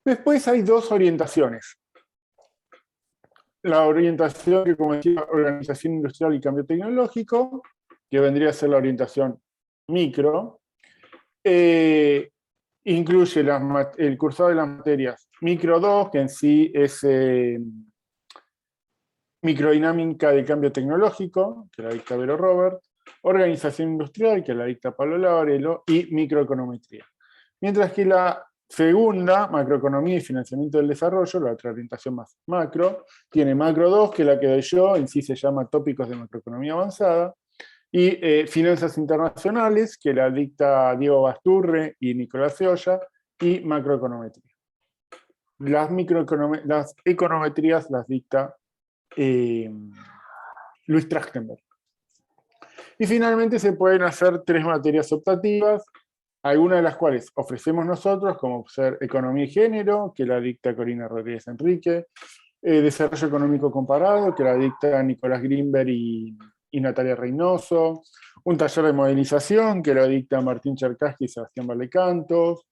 Speaker 5: Después hay dos orientaciones. La orientación que, como decía, organización industrial y cambio tecnológico, que vendría a ser la orientación micro, incluye el cursado de las materias micro 2, que en sí es microdinámica de cambio tecnológico, que la dicta Vero Robert, organización industrial, que la dicta Pablo Lavarello, y microeconometría. Mientras que la segunda, macroeconomía y financiamiento del desarrollo, la otra orientación más macro, tiene macro 2, que es la que doy yo, en sí se llama tópicos de macroeconomía avanzada, y finanzas internacionales, que la dicta Diego Basturre y Nicolás Ceolla, y macroeconometría. Las econometrías las dicta Luis Trachtenberg. Y finalmente se pueden hacer tres materias optativas, algunas de las cuales ofrecemos nosotros, como ser Economía y Género, que la dicta Corina Rodríguez Enrique, Desarrollo Económico Comparado, que la dicta Nicolás Grimberg y Natalia Reynoso, un taller de modelización, que lo dicta Martín Cherkaski y Sebastián Valecantos.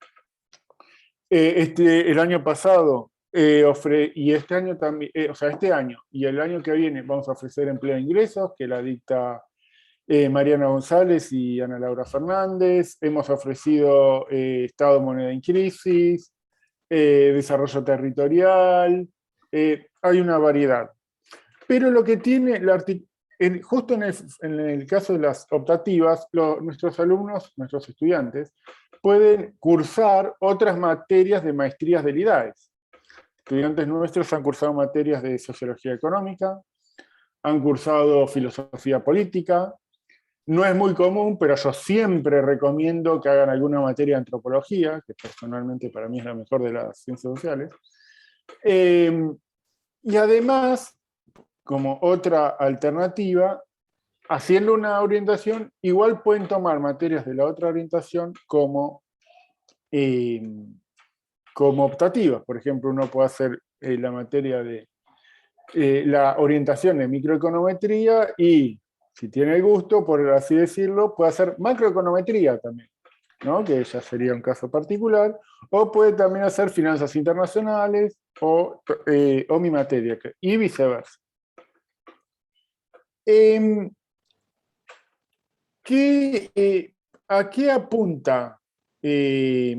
Speaker 5: El año pasado, y este año también, este año y el año que viene vamos a ofrecer Empleo e Ingresos, que la dicta Mariana González y Ana Laura Fernández. Hemos ofrecido Estado, Moneda en Crisis, Desarrollo Territorial, hay una variedad. Pero lo que tiene, justo en el caso de las optativas, nuestros alumnos, nuestros estudiantes, pueden cursar otras materias de maestrías del IDAES. Estudiantes nuestros han cursado materias de Sociología Económica, han cursado Filosofía Política. No es muy común, pero yo siempre recomiendo que hagan alguna materia de Antropología, que personalmente para mí es la mejor de las ciencias sociales. Y además, como otra alternativa, haciendo una orientación, igual pueden tomar materias de la otra orientación como optativas. Por ejemplo, uno puede hacer la materia de la orientación de microeconometría y, si tiene el gusto, por así decirlo, puede hacer macroeconometría también. ¿no? Que ya sería un caso particular, o puede también hacer finanzas internacionales o mi materia, y viceversa. ¿A qué apunta? La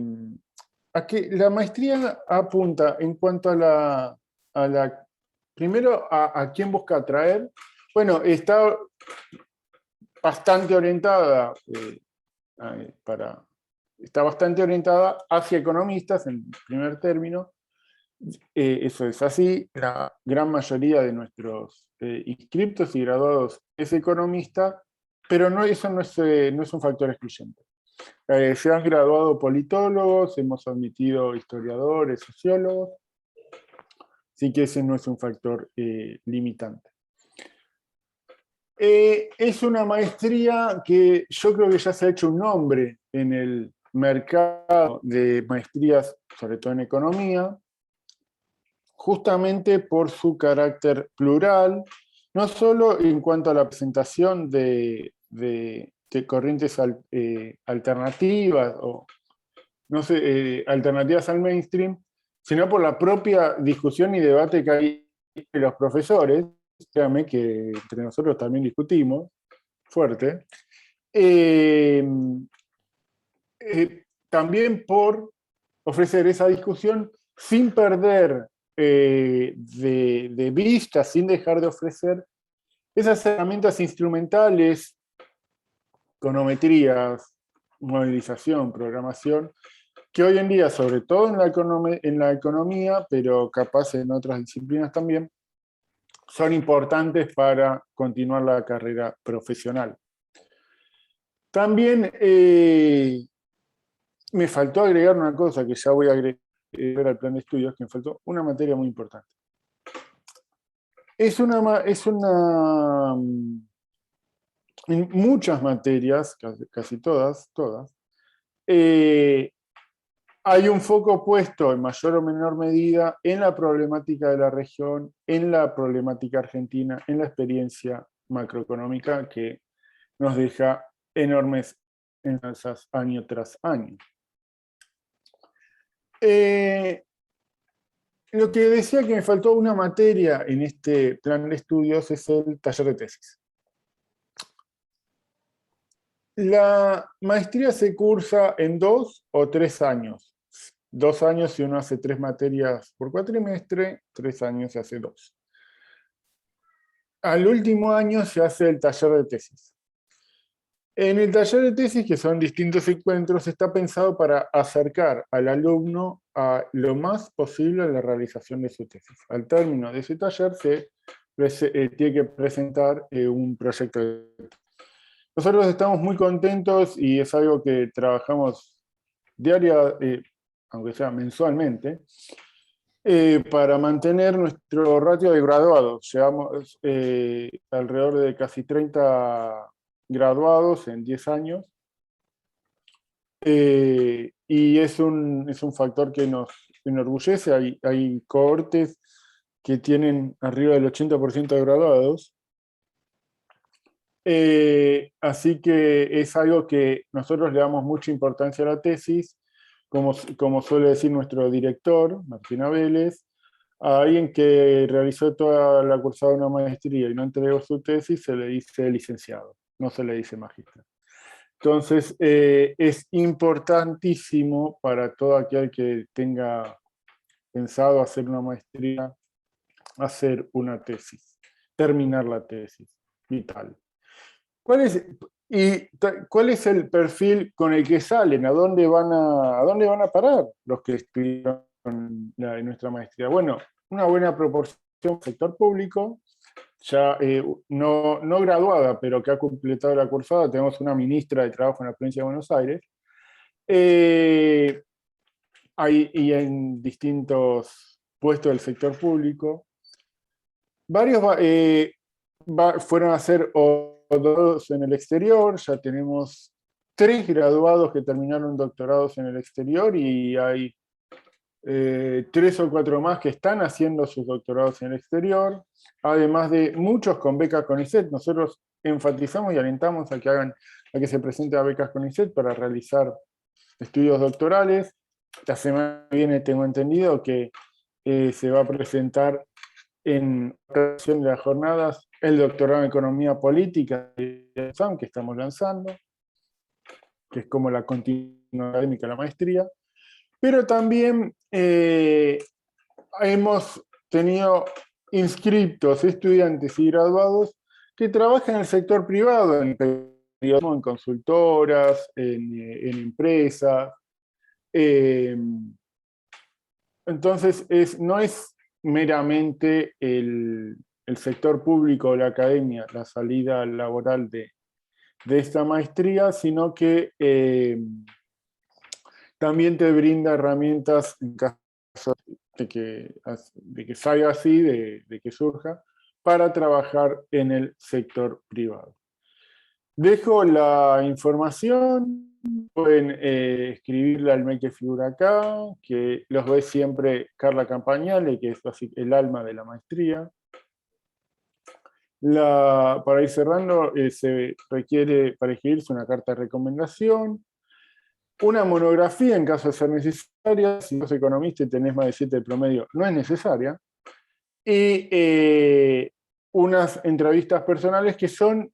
Speaker 5: maestría apunta en cuanto primero, a quién busca atraer. Bueno, está bastante orientada está bastante orientada hacia economistas en primer término. Eso es así. La gran mayoría de nuestros inscriptos y graduados es economista, pero eso no es un factor excluyente. Se han graduado politólogos, hemos admitido historiadores, sociólogos, así que ese no es un factor limitante. Es una maestría que yo creo que ya se ha hecho un nombre en el mercado de maestrías, sobre todo en economía, justamente por su carácter plural, no solo en cuanto a la presentación de corrientes alternativas o no sé, alternativas al mainstream, sino por la propia discusión y debate que hay entre los profesores. Créanme que entre nosotros también discutimos fuerte. También por ofrecer esa discusión sin perder de vista, sin dejar de ofrecer esas herramientas instrumentales, econometrías, modelización, programación, que hoy en día, sobre todo en la economía, pero capaz en otras disciplinas también, son importantes para continuar la carrera profesional. También me faltó agregar una cosa que ya voy a agregar al plan de estudios, que me faltó una materia muy importante. En muchas materias, casi todas, hay un foco puesto en mayor o menor medida en la problemática de la región, en la problemática argentina, en la experiencia macroeconómica que nos deja enormes enseñanzas año tras año. Lo que decía que me faltó una materia en este plan de estudios es el taller de tesis. La maestría se cursa en 2 o 3 años. 2 años si uno hace 3 materias por cuatrimestre, 3 años se hace 2. Al último año se hace el taller de tesis. En el taller de tesis, que son distintos encuentros, está pensado para acercar al alumno a lo más posible a la realización de su tesis. Al término de ese taller tiene que presentar un proyecto de tesis. Nosotros estamos muy contentos y es algo que trabajamos aunque sea mensualmente, para mantener nuestro ratio de graduados. Llevamos alrededor de casi 30 graduados en 10 años, y es un factor que nos enorgullece. Hay cohortes que tienen arriba del 80% de graduados, así que es algo que nosotros le damos mucha importancia a la tesis, como suele decir nuestro director, Martina Vélez. A alguien que realizó toda la cursada de una maestría y no entregó su tesis se le dice licenciado, no se le dice magíster. Entonces, es importantísimo para todo aquel que tenga pensado hacer una maestría, hacer una tesis, terminar la tesis, vital. ¿Cuál es el perfil con el que salen? ¿A dónde van a parar los que estudian en nuestra maestría? Bueno, una buena proporción del sector público, ya no graduada, pero que ha completado la cursada. Tenemos una ministra de Trabajo en la provincia de Buenos Aires, y en distintos puestos del sector público. Varios fueron a hacer doctorados en el exterior. Ya tenemos 3 graduados que terminaron doctorados en el exterior, y hay 3 o 4 más que están haciendo sus doctorados en el exterior, además de muchos con becas CONICET. Nosotros enfatizamos y alentamos a que se presenten a becas CONICET para realizar estudios doctorales. La semana que viene tengo entendido que se va a presentar en otra versión de las jornadas el doctorado en Economía Política que estamos lanzando, que es como la continuidad académica de la maestría. Pero también hemos tenido inscriptos, estudiantes y graduados que trabajan en el sector privado, en periodismo, en consultoras, en empresas. Entonces, no es meramente el sector público o la academia la salida laboral de esta maestría, sino que también te brinda herramientas en caso de que salga así, de que surja, para trabajar en el sector privado. Dejo la información, pueden escribirle al mail que figura acá, que los ve siempre Carla Campagnale, que es así el alma de la maestría. Para ir cerrando, se requiere para escribirse una carta de recomendación, una monografía en caso de ser necesaria. Si sos economista y tenés más de 7 de promedio, no es necesaria. Y unas entrevistas personales que son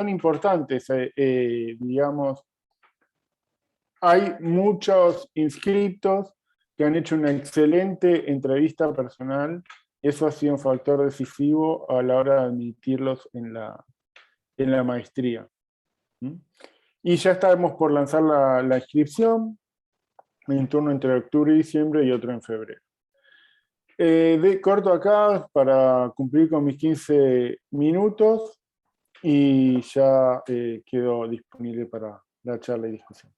Speaker 5: importantes. Digamos, hay muchos inscriptos que han hecho una excelente entrevista personal. Eso ha sido un factor decisivo a la hora de admitirlos en la maestría. Y ya estamos por lanzar la inscripción, un turno entre octubre y diciembre y otro en febrero. Corto acá para cumplir con mis 15 minutos y ya quedo disponible para la charla y discusión.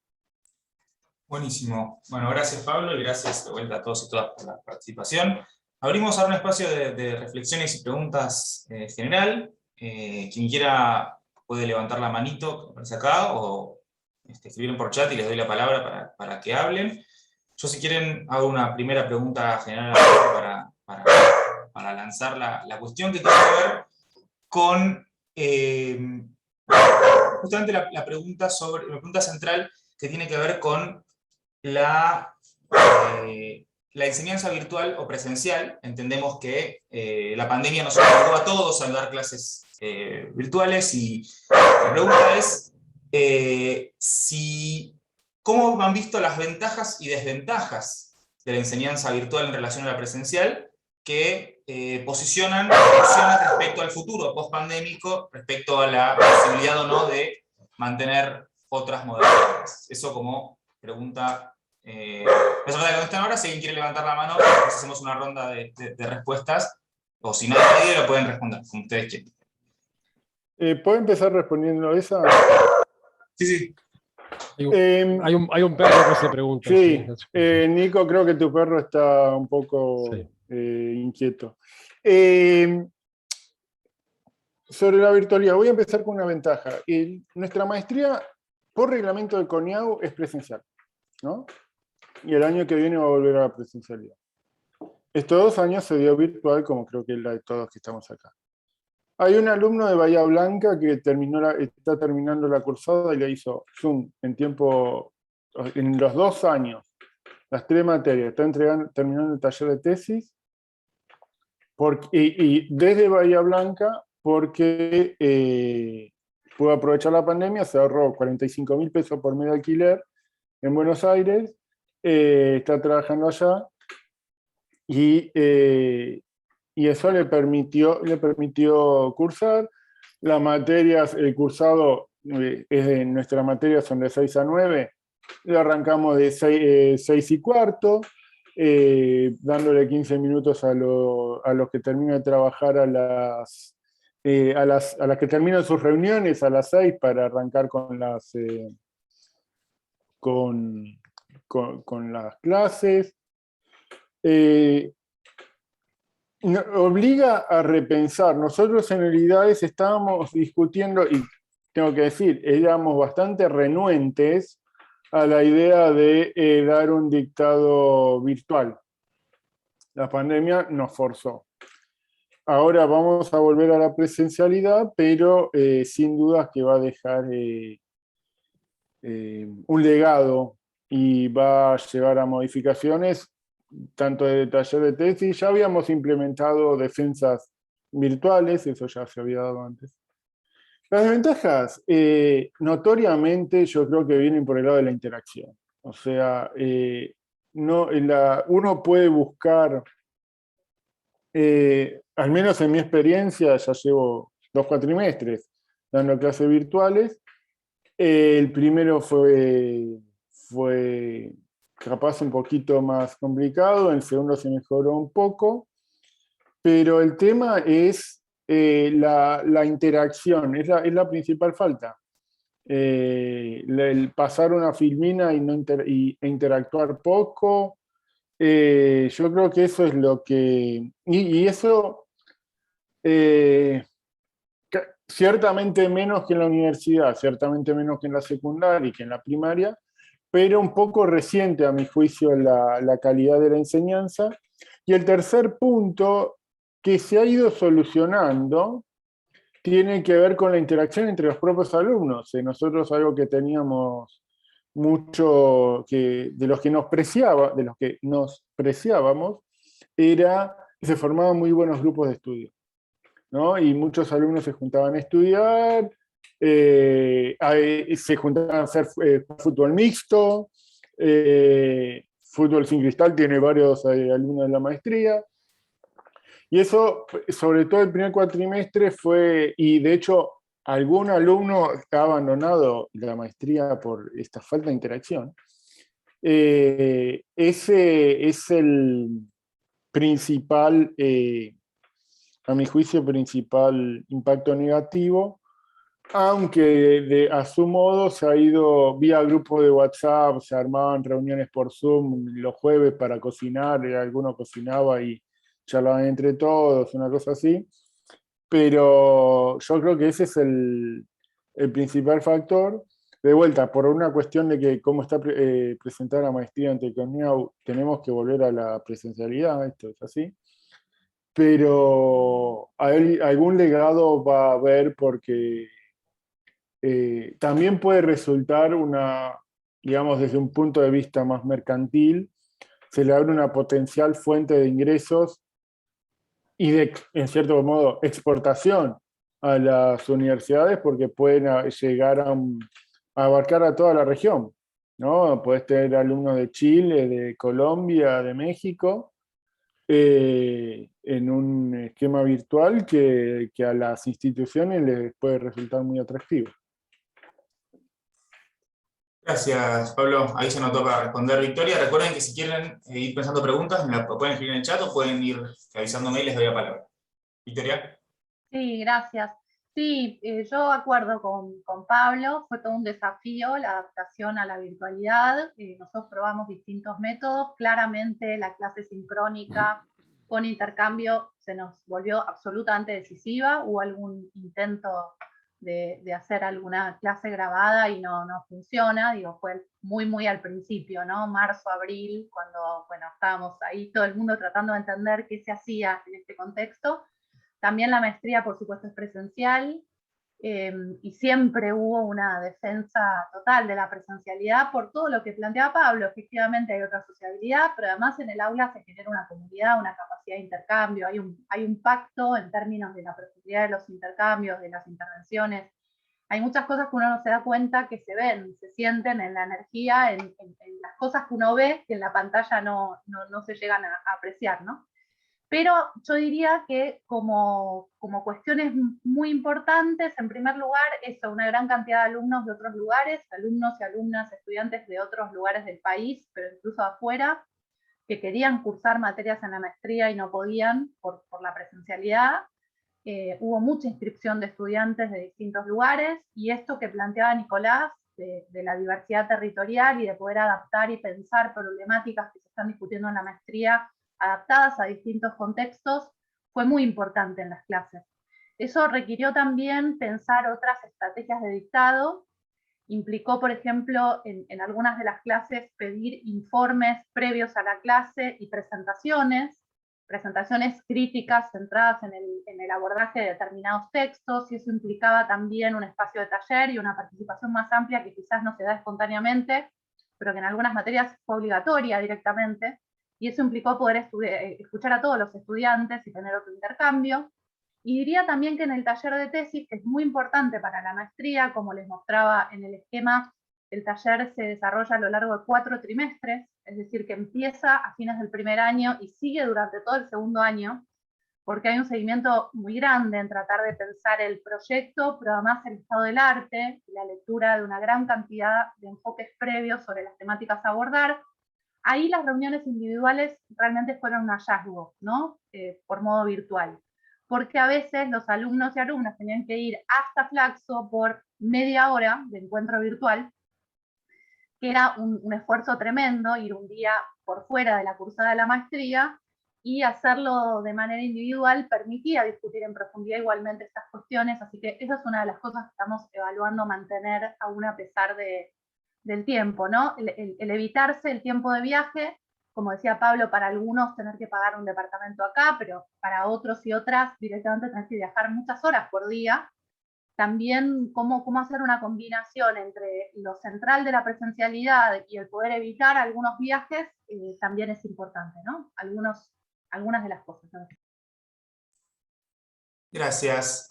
Speaker 1: Buenísimo. Bueno, gracias Pablo y gracias de vuelta a todos y todas por la participación. Abrimos ahora un espacio de reflexiones y preguntas general. Quien quiera puede levantar la manito, que aparece acá, o escribir por chat y les doy la palabra para que hablen. Yo, si quieren, hago una primera pregunta general para lanzar la cuestión que tiene que ver con justamente la pregunta central que tiene que ver con la enseñanza virtual o presencial. Entendemos que la pandemia nos obligó a todos a dar clases virtuales, y la pregunta es ¿cómo han visto las ventajas y desventajas de la enseñanza virtual en relación a la presencial, que posicionan respecto al futuro post-pandémico, respecto a la posibilidad o no de mantener otras modalidades? Eso como pregunta. No hace falta que contesten ahora. Si alguien quiere levantar la mano, pues hacemos una ronda de respuestas, o si no hay nadie, lo pueden responder, como ustedes quieran.
Speaker 5: ¿Puedo empezar respondiendo esa?
Speaker 1: Sí, sí.
Speaker 2: Hay un perro que se pregunta.
Speaker 5: Sí, Nico, creo que tu perro está un poco inquieto. Sobre la virtualidad, voy a empezar con una ventaja. Nuestra maestría, por reglamento del CONIAU, es presencial, ¿no? Y el año que viene va a volver a la presencialidad. Estos 2 años se dio virtual, como creo que es la de todos que estamos acá. Hay un alumno de Bahía Blanca que está terminando la cursada y le hizo Zoom en los 2 años, las 3 materias. Está terminando el taller de tesis y desde Bahía Blanca, porque pudo aprovechar la pandemia, se ahorró 45.000 pesos por mes de alquiler en Buenos Aires, está trabajando allá, y eso le permitió cursar. Las materias, el cursado, nuestras materias son de 6 a 9, lo arrancamos de 6 y cuarto, dándole 15 minutos a los que terminan de trabajar a las que terminan sus reuniones a las 6 para arrancar con las clases. Obliga a repensar. Nosotros en el IDAES estábamos discutiendo, y tengo que decir, éramos bastante renuentes a la idea de dar un dictado virtual. La pandemia nos forzó. Ahora vamos a volver a la presencialidad, pero sin dudas que va a dejar un legado y va a llegar a modificaciones tanto de taller de tesis. Ya habíamos implementado defensas virtuales, eso ya se había dado antes. Las desventajas, notoriamente, yo creo que vienen por el lado de la interacción. O sea, uno puede buscar, al menos en mi experiencia, ya llevo 2 cuatrimestres dando clases virtuales. El primero fue capaz un poquito más complicado, el segundo se mejoró un poco, pero el tema es la interacción, es la principal falta. El pasar una filmina y e interactuar poco, yo creo que eso es lo que... Y eso ciertamente menos que en la universidad, ciertamente menos que en la secundaria y que en la primaria, pero un poco reciente a mi juicio la calidad de la enseñanza. Y el tercer punto que se ha ido solucionando tiene que ver con la interacción entre los propios alumnos. Nosotros algo que teníamos mucho, de los que nos preciábamos, era que se formaban muy buenos grupos de estudio, ¿no? Y muchos alumnos se juntaban a estudiar, se juntaban a hacer fútbol mixto, fútbol sin cristal tiene varios alumnos de la maestría. Y eso, sobre todo el primer cuatrimestre, y de hecho, algún alumno ha abandonado la maestría por esta falta de interacción. Ese es el principal, a mi juicio, principal impacto negativo, aunque a su modo se ha ido vía grupo de WhatsApp, se armaban reuniones por Zoom los jueves para cocinar, alguno cocinaba y charlaban entre todos, una cosa así, pero yo creo que ese es el principal factor. De vuelta, por una cuestión de que cómo está presentada la maestría en economía, tenemos que volver a la presencialidad, esto es así, pero algún legado va a haber porque también puede resultar digamos, desde un punto de vista más mercantil, se le abre una potencial fuente de ingresos y en cierto modo, exportación a las universidades porque pueden llegar a abarcar a toda la región, ¿no? Puedes tener alumnos de Chile, de Colombia, de México, en un esquema virtual que a las instituciones les puede resultar muy atractivo.
Speaker 1: Gracias, Pablo. Ahí se nos toca responder Victoria. Recuerden que si quieren ir pensando preguntas, me la pueden escribir en el chat o pueden ir avisándome y les doy la palabra. Victoria.
Speaker 4: Sí, gracias. Sí, yo acuerdo con Pablo, fue todo un desafío la adaptación a la virtualidad. Nosotros probamos distintos métodos, claramente la clase sincrónica con intercambio se nos volvió absolutamente decisiva. Hubo algún intento de hacer alguna clase grabada y no funciona, digo, fue muy al principio, ¿no? Marzo, abril, cuando, bueno, estábamos ahí todo el mundo tratando de entender qué se hacía en este contexto. También la maestría, por supuesto, es presencial, y siempre hubo una defensa total de la presencialidad por todo lo que planteaba Pablo. Efectivamente hay otra sociabilidad, pero además en el aula se genera una comunidad, una capacidad de intercambio, hay un pacto en términos de la profundidad de los intercambios, de las intervenciones. Hay muchas cosas que uno no se da cuenta que se ven, se sienten en la energía, en las cosas que uno ve que en la pantalla no se llegan a apreciar, ¿no? Pero yo diría que como cuestiones muy importantes, en primer lugar, eso, una gran cantidad de alumnos de otros lugares, alumnos y alumnas, estudiantes de otros lugares del país, pero incluso afuera, que querían cursar materias en la maestría y no podían por la presencialidad. Hubo mucha inscripción de estudiantes de distintos lugares, y esto que planteaba Nicolás, de la diversidad territorial y de poder adaptar y pensar problemáticas que se están discutiendo en la maestría adaptadas a distintos contextos, fue muy importante en las clases. Eso requirió también pensar otras estrategias de dictado. Implicó, por ejemplo, en algunas de las clases pedir informes previos a la clase y presentaciones críticas centradas en el abordaje de determinados textos, y eso implicaba también un espacio de taller y una participación más amplia que quizás no se da espontáneamente, pero que en algunas materias fue obligatoria directamente, y eso implicó poder escuchar a todos los estudiantes y tener otro intercambio. Y diría también que en el taller de tesis, que es muy importante para la maestría, como les mostraba en el esquema, el taller se desarrolla a lo largo de 4 trimestres, es decir, que empieza a fines del primer año y sigue durante todo el segundo año, porque hay un seguimiento muy grande en tratar de pensar el proyecto, pero además el estado del arte, la lectura de una gran cantidad de enfoques previos sobre las temáticas a abordar. Ahí las reuniones individuales realmente fueron un hallazgo, ¿no? Por modo virtual, porque a veces los alumnos y alumnas tenían que ir hasta Flaxo por media hora de encuentro virtual, que era un esfuerzo tremendo, ir un día por fuera de la cursada de la maestría, y hacerlo de manera individual permitía discutir en profundidad igualmente estas cuestiones, así que esa es una de las cosas que estamos evaluando mantener aún a pesar del tiempo, ¿no? El evitarse el tiempo de viaje, como decía Pablo, para algunos tener que pagar un departamento acá, pero para otros y otras directamente tener que viajar muchas horas por día. También cómo hacer una combinación entre lo central de la presencialidad y el poder evitar algunos viajes, también es importante, ¿no? Algunas de las cosas, ¿no?
Speaker 1: Gracias.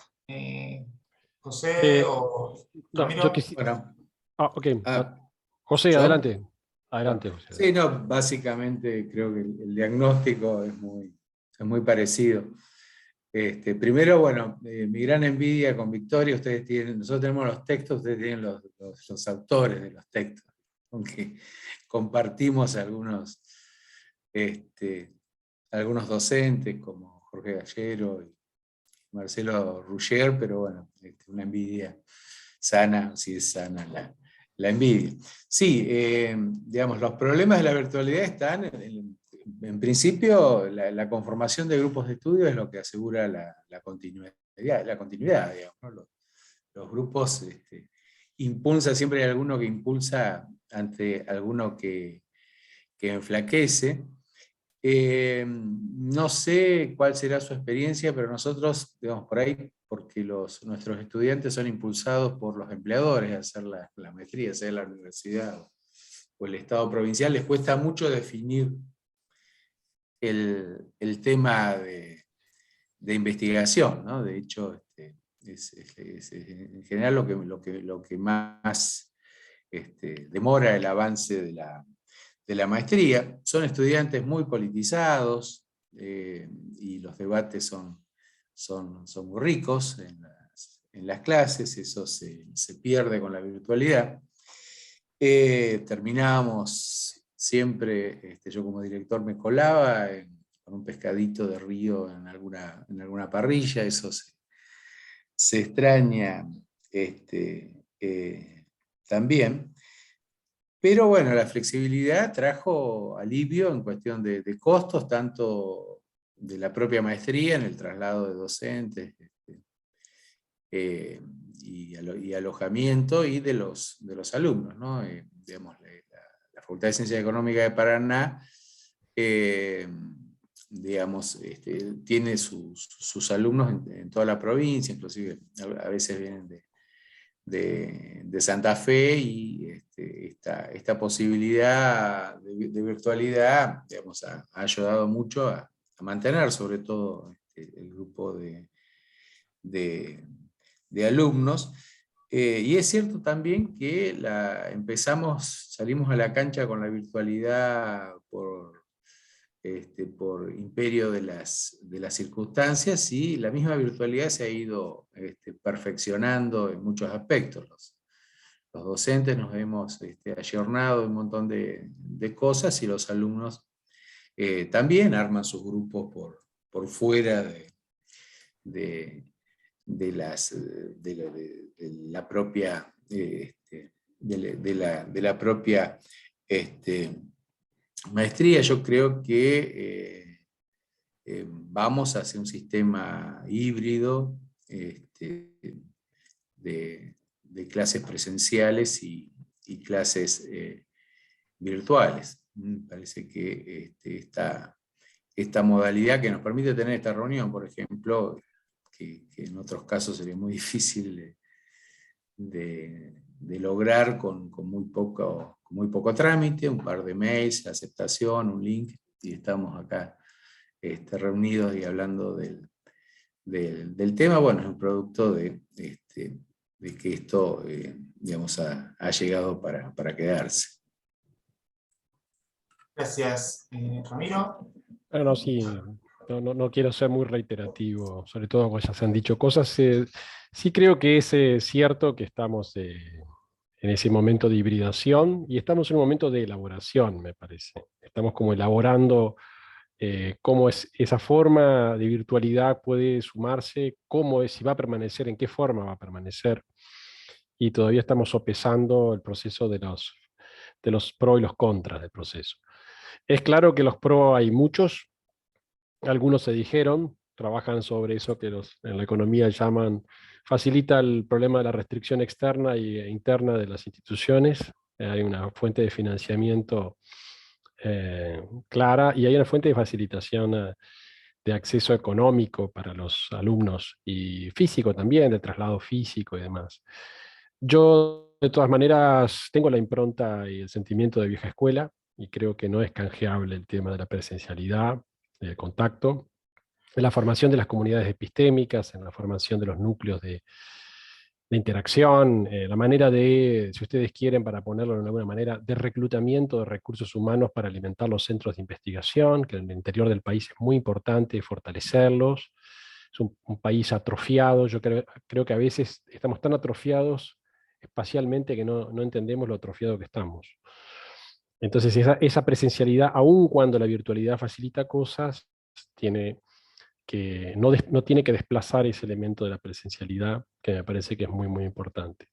Speaker 1: José o
Speaker 2: No,
Speaker 1: Ramiro.
Speaker 2: yo quisiera...
Speaker 3: Bueno,
Speaker 2: Ok.
Speaker 3: ah,
Speaker 2: José,
Speaker 3: ¿yo?
Speaker 2: adelante. Adelante, José.
Speaker 3: Sí, no, básicamente creo que el diagnóstico es muy parecido. Primero, bueno, mi gran envidia con Victoria, nosotros tenemos los textos, ustedes tienen los autores de los textos, aunque compartimos algunos docentes como Jorge Gallero y Marcelo Ruggier, pero bueno, una envidia sana, si es sana la envidia. Sí, digamos, los problemas de la virtualidad están, en principio, la conformación de grupos de estudio es lo que asegura la continuidad, digamos, ¿no? Los grupos siempre hay alguno que impulsa ante alguno que enflaquece. No sé cuál será su experiencia, pero nosotros, digamos, por ahí, porque nuestros estudiantes son impulsados por los empleadores a hacer la maestría, sea la universidad o el Estado provincial, les cuesta mucho definir el tema de investigación, ¿no? De hecho, en general lo que más demora el avance de la maestría. Son estudiantes muy politizados y los debates son muy ricos en las clases, eso se pierde con la virtualidad. Terminábamos siempre, yo como director me colaba con un pescadito de río en alguna parrilla, eso se extraña también. Pero bueno, la flexibilidad trajo alivio en cuestión de costos, tanto de la propia maestría, en el traslado de docentes y alojamiento, y de los alumnos, ¿no? Digamos, la Facultad de Ciencias Económicas de Paraná, digamos, tiene sus alumnos en toda la provincia, inclusive a veces vienen de Santa Fe, y esta posibilidad de virtualidad, digamos, ha ayudado mucho a mantener sobre todo el grupo de alumnos. Y es cierto también que salimos a la cancha con la virtualidad por imperio de las circunstancias, y la misma virtualidad se ha ido perfeccionando en muchos aspectos. Los docentes nos hemos ayornado en un montón de cosas, y los alumnos también arman sus grupos por fuera de la propia maestría. Yo creo que vamos hacia un sistema híbrido de clases presenciales y clases virtuales. Me parece que esta modalidad que nos permite tener esta reunión, por ejemplo, que en otros casos sería muy difícil de lograr con muy poco trámite, un par de mails, aceptación, un link, y estamos acá reunidos y hablando del tema. Bueno, es un producto de que esto digamos, ha llegado para quedarse.
Speaker 1: Gracias, Ramiro.
Speaker 2: Bueno, sí, no quiero ser muy reiterativo, sobre todo cuando ya se han dicho cosas. Sí creo que es cierto que estamos en ese momento de hibridación y estamos en un momento de elaboración, me parece. Estamos como elaborando cómo es esa forma de virtualidad puede sumarse, cómo es, si va a permanecer, en qué forma va a permanecer. Y todavía estamos sopesando el proceso de los pros y los contras del proceso. Es claro que los pros hay muchos, algunos se dijeron, trabajan sobre eso que en la economía llaman, facilita el problema de la restricción externa e interna de las instituciones. Hay una fuente de financiamiento clara y hay una fuente de facilitación de acceso económico para los alumnos y físico también, de traslado físico y demás. Yo, de todas maneras, tengo la impronta y el sentimiento de vieja escuela y creo que no es canjeable el tema de la presencialidad, del contacto, en la formación de las comunidades epistémicas, en la formación de los núcleos de interacción, la manera de, si ustedes quieren, para ponerlo de alguna manera, de reclutamiento de recursos humanos para alimentar los centros de investigación, que en el interior del país es muy importante fortalecerlos. Es un país atrofiado, yo creo que a veces estamos tan atrofiados espacialmente que no entendemos lo atrofiado que estamos. Entonces esa presencialidad, aun cuando la virtualidad facilita cosas, tiene que no tiene que desplazar ese elemento de la presencialidad, que me parece que es muy, muy importante.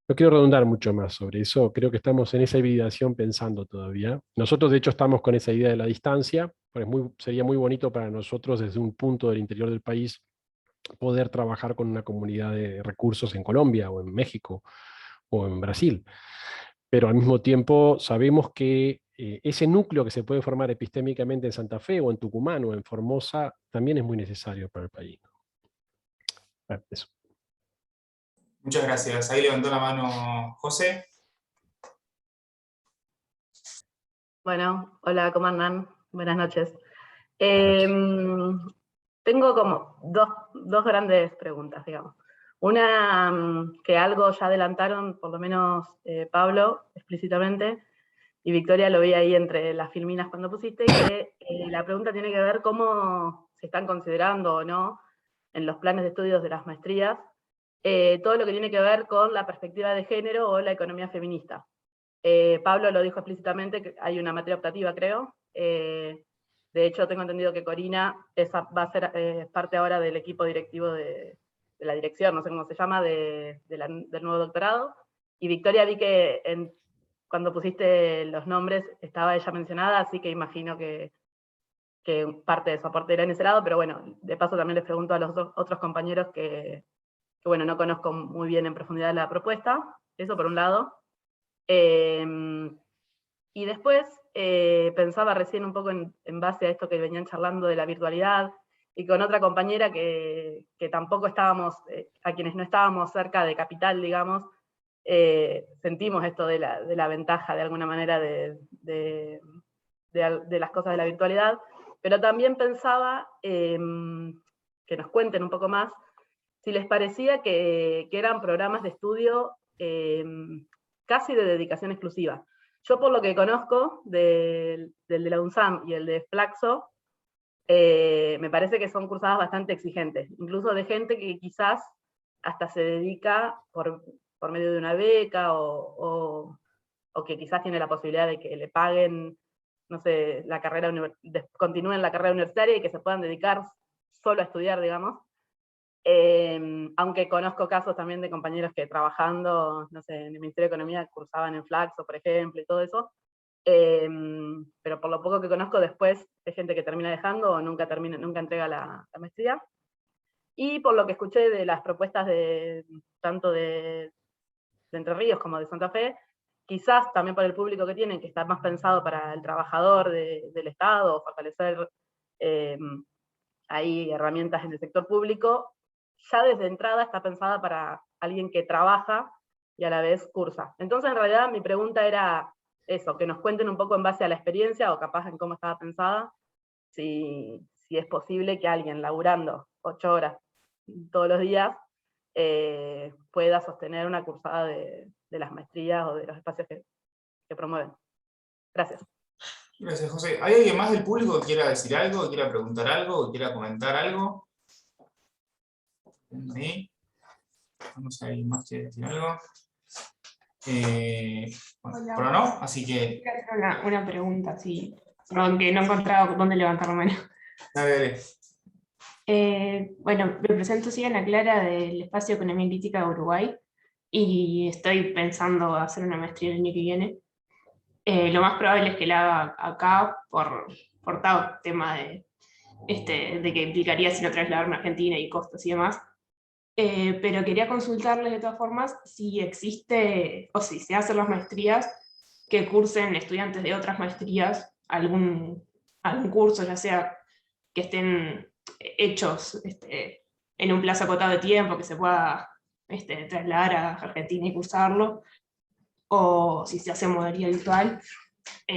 Speaker 2: No quiero redundar mucho más sobre eso, creo que estamos en esa hibridación pensando todavía. Nosotros, de hecho, estamos con esa idea de la distancia, pues sería muy bonito para nosotros desde un punto del interior del país poder trabajar con una comunidad de recursos en Colombia o en México o en Brasil. Pero al mismo tiempo sabemos que ese núcleo que se puede formar epistémicamente en Santa Fe o en Tucumán o en Formosa también es muy necesario para el país. Eso.
Speaker 1: Muchas gracias. Ahí levantó la mano José.
Speaker 6: Bueno, hola, ¿cómo andan? Buenas noches. Tengo como dos grandes preguntas, digamos. Una que algo ya adelantaron, por lo menos Pablo, explícitamente, y Victoria lo vi ahí entre las filminas cuando pusiste, que la pregunta tiene que ver cómo se están considerando o no en los planes de estudios de las maestrías todo lo que tiene que ver con la perspectiva de género o la economía feminista. Pablo lo dijo explícitamente, que hay una materia optativa, creo. De hecho, tengo entendido que Corina va a ser parte ahora del equipo directivo de la dirección, no sé cómo se llama, del nuevo doctorado. Y Victoria, vi que cuando pusiste los nombres estaba ella mencionada, así que imagino que parte de su aporte era en ese lado, pero bueno, de paso también les pregunto a los otros compañeros que bueno, no conozco muy bien en profundidad la propuesta, eso por un lado. Y después pensaba recién un poco en base a esto que venían charlando de la virtualidad, y con otra compañera que tampoco estábamos, a quienes no estábamos cerca de Capital, digamos, sentimos esto de la ventaja de alguna manera de las cosas de la virtualidad, pero también pensaba que nos cuenten un poco más si les parecía que eran programas de estudio casi de dedicación exclusiva. Yo, por lo que conozco del de la UNSAM y el de Flaxo, me parece que son cursadas bastante exigentes, incluso de gente que quizás hasta se dedica por medio de una beca o que quizás tiene la posibilidad de que le paguen, no sé, continúen la carrera universitaria y que se puedan dedicar solo a estudiar, digamos. Aunque conozco casos también de compañeros que trabajando, no sé, en el Ministerio de Economía cursaban en Flaxo, por ejemplo, y todo eso. Pero por lo poco que conozco después hay gente que termina dejando o nunca entrega la maestría. Y por lo que escuché de las propuestas tanto de Entre Ríos como de Santa Fe, quizás también para el público que tienen, que está más pensado para el trabajador del Estado, fortalecer hay herramientas en el sector público, ya desde entrada está pensada para alguien que trabaja y a la vez cursa. Entonces en realidad mi pregunta era eso, que nos cuenten un poco en base a la experiencia, o capaz en cómo estaba pensada, si es posible que alguien laburando 8 horas todos los días pueda sostener una cursada de las maestrías o de los espacios que promueven. Gracias.
Speaker 1: Gracias, José. ¿Hay alguien más del público que quiera decir algo, que quiera preguntar algo, que quiera comentar algo? Ahí. Vamos a ver, alguien más quiere decir algo. Bueno, pero no, así que...
Speaker 7: Quiero hacer una pregunta, sí. Perdón, que no he encontrado dónde levantar la mano.
Speaker 1: Dale.
Speaker 7: Bueno, me presento, soy Ana Clara del Espacio de Economía Crítica de Uruguay y estoy pensando hacer una maestría el año que viene. Lo más probable es que la haga acá por todo tema de que implicaría si no trasladarme a Argentina y costos y demás. Pero quería consultarles de todas formas si existe, o si se hacen las maestrías que cursen estudiantes de otras maestrías, algún curso, ya sea que estén hechos en un plazo acotado de tiempo, que se pueda trasladar a Argentina y cursarlo, o si se hace en modalidad virtual.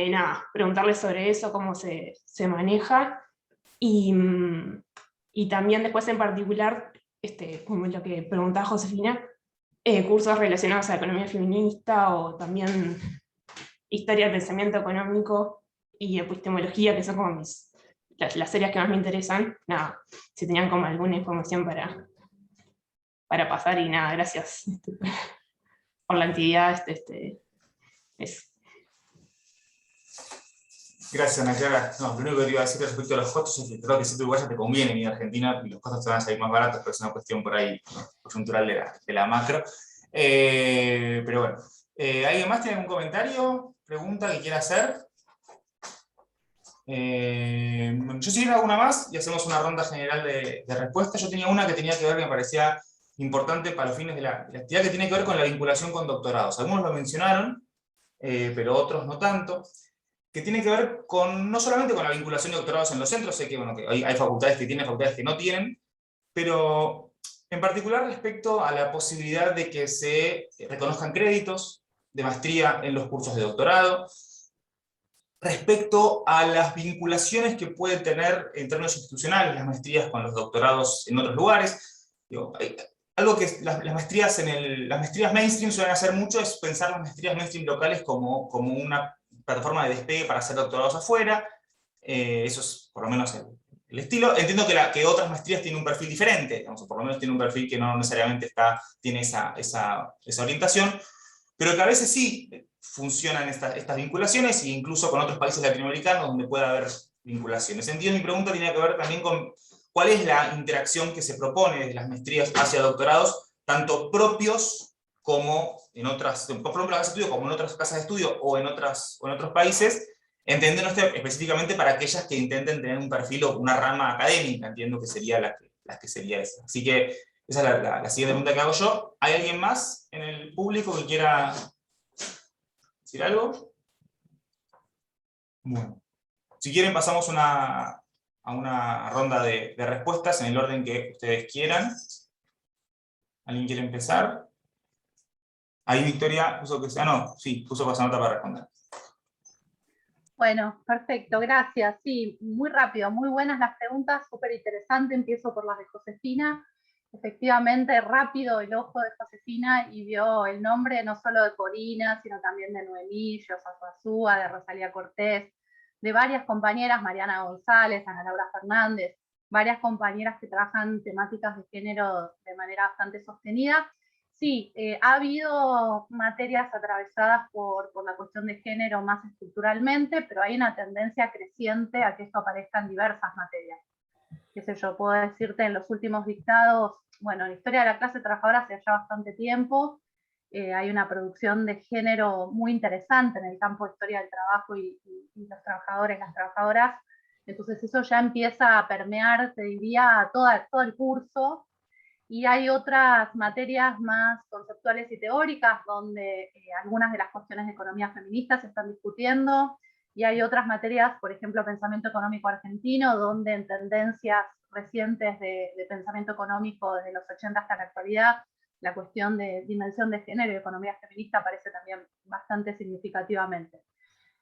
Speaker 7: Nada, preguntarles sobre eso, cómo se maneja, y también después en particular, como lo que preguntaba Josefina, cursos relacionados a la economía feminista, o también historia del pensamiento económico y epistemología, que son como las áreas que más me interesan. Nada, si tenían como alguna información para pasar, y nada, gracias por la actividad. Eso.
Speaker 1: Gracias, Ana Clara. No, lo único que te iba a decir respecto a los costos es que creo que si tú ya te conviene ir a Argentina y los costos te van a salir más baratos, pero es una cuestión por ahí, ¿no?, coyuntural de la macro. Pero bueno, ¿alguien más tiene algún comentario, pregunta que quiera hacer? Yo si alguna más y hacemos una ronda general de respuestas. Yo tenía una que tenía que ver, que me parecía importante para los fines de la actividad, que tiene que ver con la vinculación con doctorados. Algunos lo mencionaron, pero otros no tanto, que tiene que ver no solamente con la vinculación de doctorados en los centros. Sé que, bueno, que hay facultades que tienen, facultades que no tienen, pero en particular respecto a la posibilidad de que se reconozcan créditos de maestría en los cursos de doctorado, respecto a las vinculaciones que pueden tener en términos institucionales las maestrías con los doctorados en otros lugares. Algo que las maestrías mainstream suelen hacer mucho es pensar las maestrías mainstream locales como una plataforma de despegue para hacer doctorados afuera. Eso es por lo menos el estilo. Entiendo que otras maestrías tienen un perfil diferente, digamos, o por lo menos tienen un perfil que no necesariamente tiene esa orientación, pero que a veces sí funcionan estas vinculaciones, e incluso con otros países latinoamericanos donde puede haber vinculaciones. Entonces mi pregunta tenía que ver también con cuál es la interacción que se propone de las maestrías hacia doctorados, tanto propios como en otras, por ejemplo, casas de estudio, como en otras casas de estudio o en otros países, entendiendo específicamente para aquellas que intenten tener un perfil o una rama académica. Entiendo que sería la que sería esa. Así que esa es la siguiente pregunta que hago yo. ¿Hay alguien más en el público que quiera decir algo? Bueno, si quieren pasamos a una ronda de respuestas en el orden que ustedes quieran. ¿Alguien quiere empezar? Ahí Victoria puso que sea, no, sí, puso pasanota para responder.
Speaker 4: Bueno, perfecto, gracias. Sí, muy rápido, muy buenas las preguntas, súper interesante. Empiezo por las de Josefina. Efectivamente, rápido el ojo de Josefina y vio el nombre no solo de Corina, sino también de Noemí, Yosa Suazúa, de Rosalía Cortés, de varias compañeras, Mariana González, Ana Laura Fernández, varias compañeras que trabajan temáticas de género de manera bastante sostenida. Sí, ha habido materias atravesadas por la cuestión de género más estructuralmente, pero hay una tendencia creciente a que esto aparezca en diversas materias. Qué sé yo, puedo decirte en los últimos dictados, bueno, en Historia de la Clase Trabajadora hace ya bastante tiempo, hay una producción de género muy interesante en el campo de Historia del Trabajo y los trabajadores, las trabajadoras. Entonces eso ya empieza a permear, te diría, todo el curso. Y hay otras materias más conceptuales y teóricas donde algunas de las cuestiones de economía feminista se están discutiendo, y hay otras materias, por ejemplo, pensamiento económico argentino, donde en tendencias recientes de pensamiento económico desde los 80 hasta la actualidad la cuestión de dimensión de género y economía feminista aparece también bastante significativamente.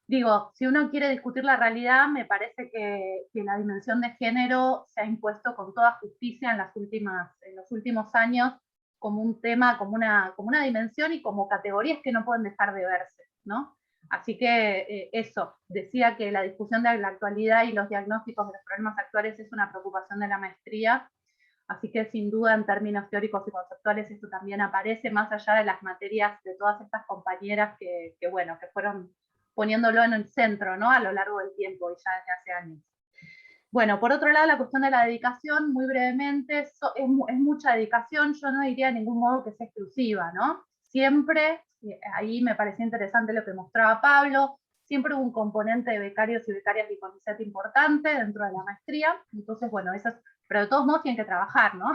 Speaker 4: Digo, si uno quiere discutir la realidad, me parece que la dimensión de género se ha impuesto con toda justicia en los últimos años como un tema, como una dimensión y como categorías que no pueden dejar de verse, ¿no? Así que eso, decía que la discusión de la actualidad y los diagnósticos de los problemas actuales es una preocupación de la maestría, así que sin duda en términos teóricos y conceptuales esto también aparece más allá de las materias de todas estas compañeras que fueron poniéndolo en el centro, ¿no? A lo largo del tiempo y ya desde hace años. Bueno, por otro lado, la cuestión de la dedicación, muy brevemente, es mucha dedicación, yo no diría de ningún modo que sea exclusiva, ¿no? Siempre, ahí me pareció interesante lo que mostraba Pablo, siempre hubo un componente de becarios y becarias de CONICET importante dentro de la maestría, entonces, bueno, pero de todos modos tienen que trabajar, ¿no?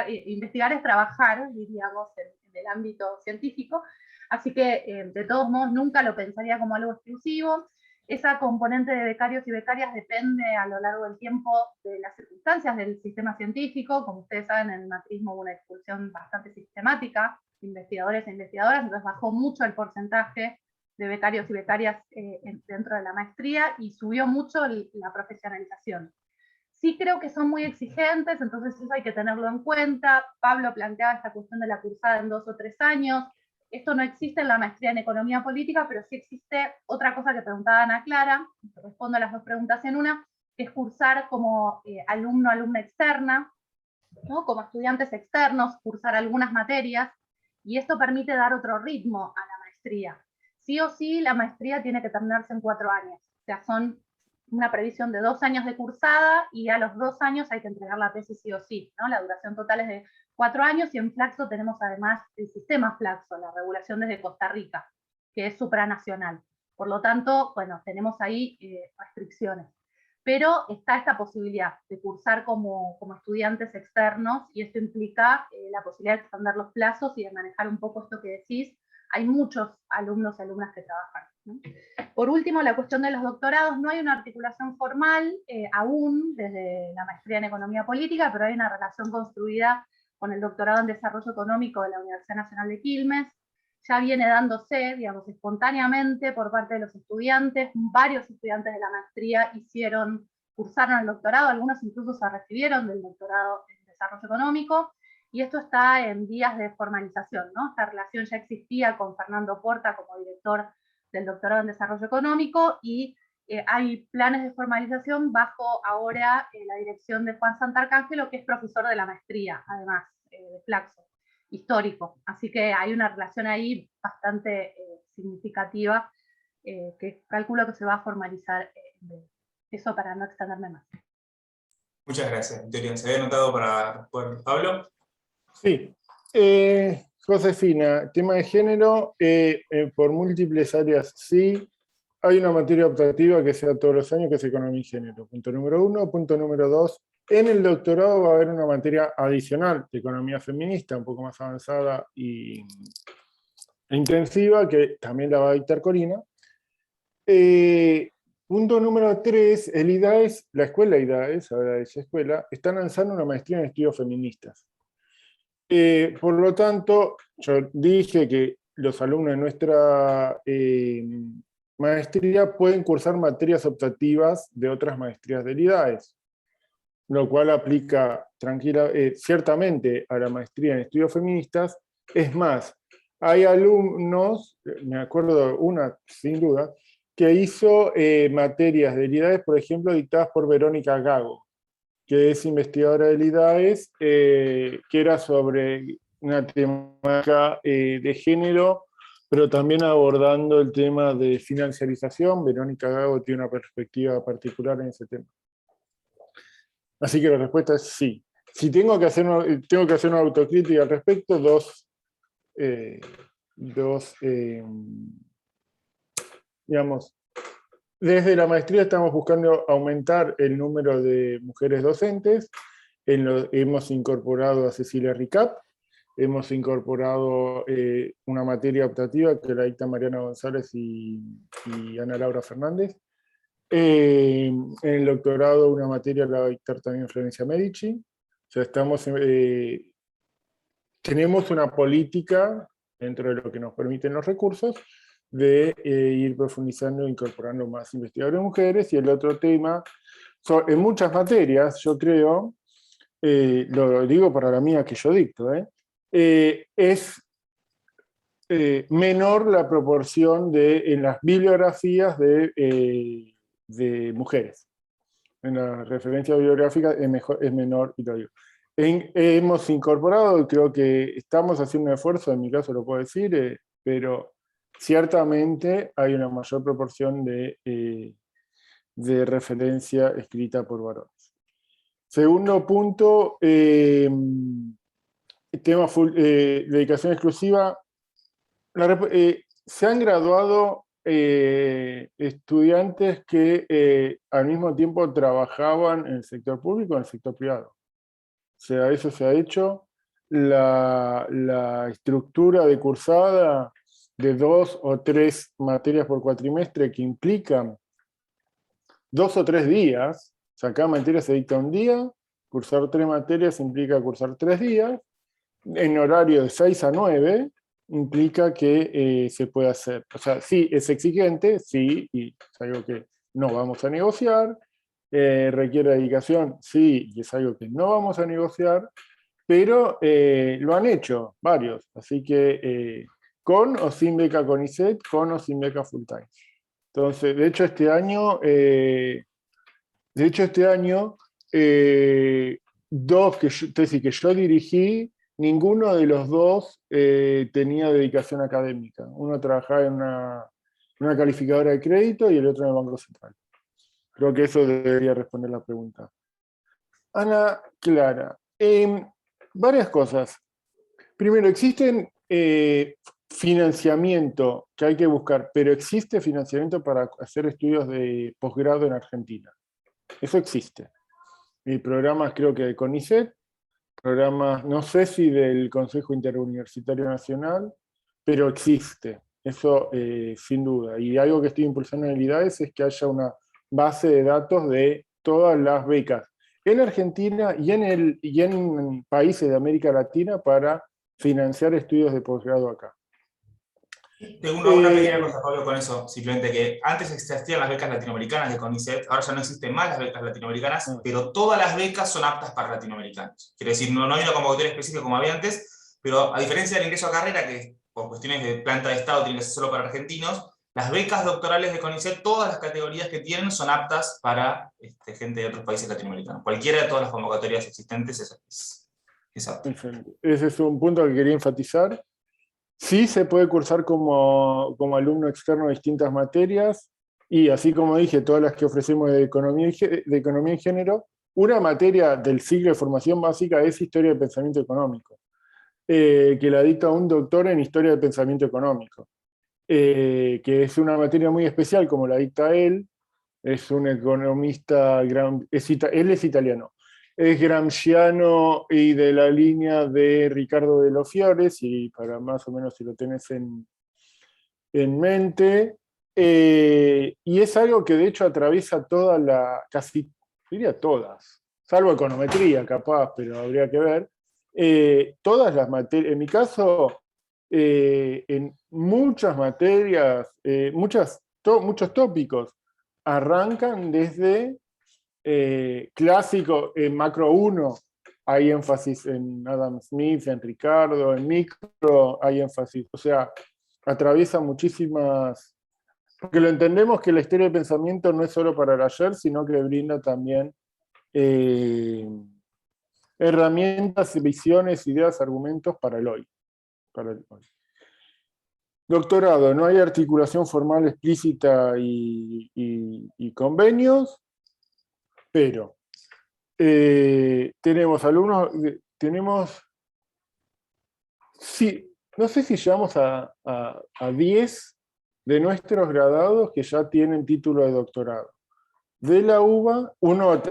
Speaker 4: Investigar es trabajar, diríamos, en el ámbito científico, así que, de todos modos, nunca lo pensaría como algo exclusivo. Esa componente de becarios y becarias depende a lo largo del tiempo de las circunstancias del sistema científico. Como ustedes saben, en el matrismo hubo una expulsión bastante sistemática de investigadores e investigadoras, entonces bajó mucho el porcentaje de becarios y becarias dentro de la maestría y subió mucho la profesionalización. Sí creo que son muy exigentes, entonces eso hay que tenerlo en cuenta. Pablo planteaba esta cuestión de la cursada en 2 o 3 años. Esto no existe en la maestría en economía política, pero sí existe otra cosa que preguntaba Ana Clara, respondo a las dos preguntas en una, que es cursar como alumna externa, ¿no? Como estudiantes externos, cursar algunas materias, y esto permite dar otro ritmo a la maestría. Sí o sí, la maestría tiene que terminarse en 4 años, o sea, son una previsión de 2 años de cursada, y a los 2 años hay que entregar la tesis sí o sí, ¿no? La duración total es de 4 años, y en Flaxo tenemos además el sistema Flaxo, la regulación desde Costa Rica, que es supranacional. Por lo tanto, bueno, tenemos ahí restricciones. Pero está esta posibilidad de cursar como estudiantes externos, y esto implica la posibilidad de extender los plazos y de manejar un poco esto que decís. Hay muchos alumnos y alumnas que trabajan, ¿no? Por último, la cuestión de los doctorados. No hay una articulación formal aún desde la maestría en economía política, pero hay una relación construida con el doctorado en desarrollo económico de la Universidad Nacional de Quilmes. Ya viene dándose, digamos, espontáneamente por parte de los estudiantes. Varios estudiantes de la maestría cursaron el doctorado, algunos incluso se recibieron del doctorado en desarrollo económico, y esto está en vías de formalización, ¿no? Esta relación ya existía con Fernando Porta como director del doctorado en desarrollo económico, y hay planes de formalización bajo ahora la dirección de Juan Santarcángelo, que es profesor de la maestría, además, de Flaxo, histórico. Así que hay una relación ahí bastante significativa que calculo que se va a formalizar. Eso para no extenderme más.
Speaker 1: Muchas gracias, Victoria. ¿Se había anotado por Pablo?
Speaker 5: Sí. Josefina, tema de género, por múltiples áreas sí. Hay una materia optativa que sea todos los años, que es economía y género. Punto número 1. Punto número 2. En el doctorado va a haber una materia adicional de economía feminista, un poco más avanzada e intensiva, que también la va a dictar Corina. Punto número 3, el IDAES, la escuela IDAES, ahora es escuela, está lanzando una maestría en estudios feministas. Por lo tanto, yo dije que los alumnos de nuestra maestría pueden cursar materias optativas de otras maestrías del IDAES, lo cual aplica ciertamente a la maestría en estudios feministas. Es más, hay alumnos, me acuerdo una sin duda, que hizo materias del IDAES, por ejemplo, dictadas por Verónica Gago, que es investigadora del IDAES, que era sobre una temática de género, pero también abordando el tema de financiarización. Verónica Gago tiene una perspectiva particular en ese tema. Así que la respuesta es sí. Si tengo que hacer una autocrítica al respecto, digamos, desde la maestría estamos buscando aumentar el número de mujeres docentes. Hemos incorporado a Cecilia Ricap, hemos incorporado una materia optativa que la dicta Mariana González y Ana Laura Fernández. En el doctorado una materia la va a dictar también Florencia Medici. O sea, estamos tenemos una política, dentro de lo que nos permiten los recursos, de ir profundizando e incorporando más investigadores mujeres. Y el otro tema, en muchas materias, yo creo, lo digo para la mía que yo dicto, es menor la proporción en las bibliografías de mujeres. En la referencia bibliográfica es menor, y lo digo. Hemos incorporado, creo que estamos haciendo un esfuerzo, en mi caso lo puedo decir, pero ciertamente hay una mayor proporción de referencia escrita por varones. Segundo punto, tema dedicación exclusiva. Se han graduado estudiantes que al mismo tiempo trabajaban en el sector público y en el sector privado. O sea, eso se ha hecho. La estructura de cursada de 2 o 3 materias por cuatrimestre que implican 2 o 3 días, o sea, cada materia se dicta un día, cursar 3 materias implica cursar 3 días, en horario de 6 a 9, implica que se puede hacer. O sea, sí, es exigente, sí, y es algo que no vamos a negociar, requiere dedicación, sí, y es algo que no vamos a negociar, pero lo han hecho varios, así que con o sin beca CONICET, con o sin beca full time. Entonces, de hecho este año, dos tesis que yo dirigí, ninguno de los dos tenía dedicación académica. Uno trabajaba en una calificadora de crédito y el otro en el Banco Central. Creo que eso debería responder la pregunta. Ana Clara, varias cosas. Primero, existen financiamiento que hay que buscar, pero existe financiamiento para hacer estudios de posgrado en Argentina. Eso existe. Y programas creo que de CONICET, programas, no sé si del Consejo Interuniversitario Nacional, pero existe. Eso sin duda. Y algo que estoy impulsando en el IDAES es que haya una base de datos de todas las becas en Argentina y en países de América Latina para financiar estudios de posgrado acá.
Speaker 1: Tengo una pequeña cosa, Pablo, con eso, simplemente que antes existían las becas latinoamericanas de CONICET, ahora ya no existen más las becas latinoamericanas, pero todas las becas son aptas para latinoamericanos. Quiere decir, no hay una convocatoria específica como había antes, pero a diferencia del ingreso a carrera, que por cuestiones de planta de Estado tiene que ser solo para argentinos, las becas doctorales de CONICET, todas las categorías que tienen son aptas para gente de otros países latinoamericanos. Cualquiera de todas las convocatorias existentes es apta.
Speaker 5: Ese es un punto que quería enfatizar. Sí se puede cursar como alumno externo de distintas materias, y así como dije, todas las que ofrecemos de economía y género, una materia del ciclo de formación básica es Historia del Pensamiento Económico, que la dicta un doctor en Historia del Pensamiento Económico, que es una materia muy especial como la dicta él, es un economista, él es italiano. Es gramsciano y de la línea de Ricardo de los Fiores, y para más o menos si lo tenés en mente. Y es algo que de hecho atraviesa casi diría todas, salvo econometría capaz, pero habría que ver, todas las materias. En mi caso, en muchas materias, muchos tópicos arrancan desde clásico, en macro 1 hay énfasis en Adam Smith, en Ricardo, en micro hay énfasis, o sea, atraviesa muchísimas, porque lo entendemos que la historia del pensamiento no es solo para el ayer, sino que brinda también herramientas, visiones, ideas, argumentos para el hoy. Doctorado, no hay articulación formal explícita y convenios, pero tenemos alumnos, sí, no sé si llegamos a 10 de nuestros graduados que ya tienen título de doctorado. De la UBA, uno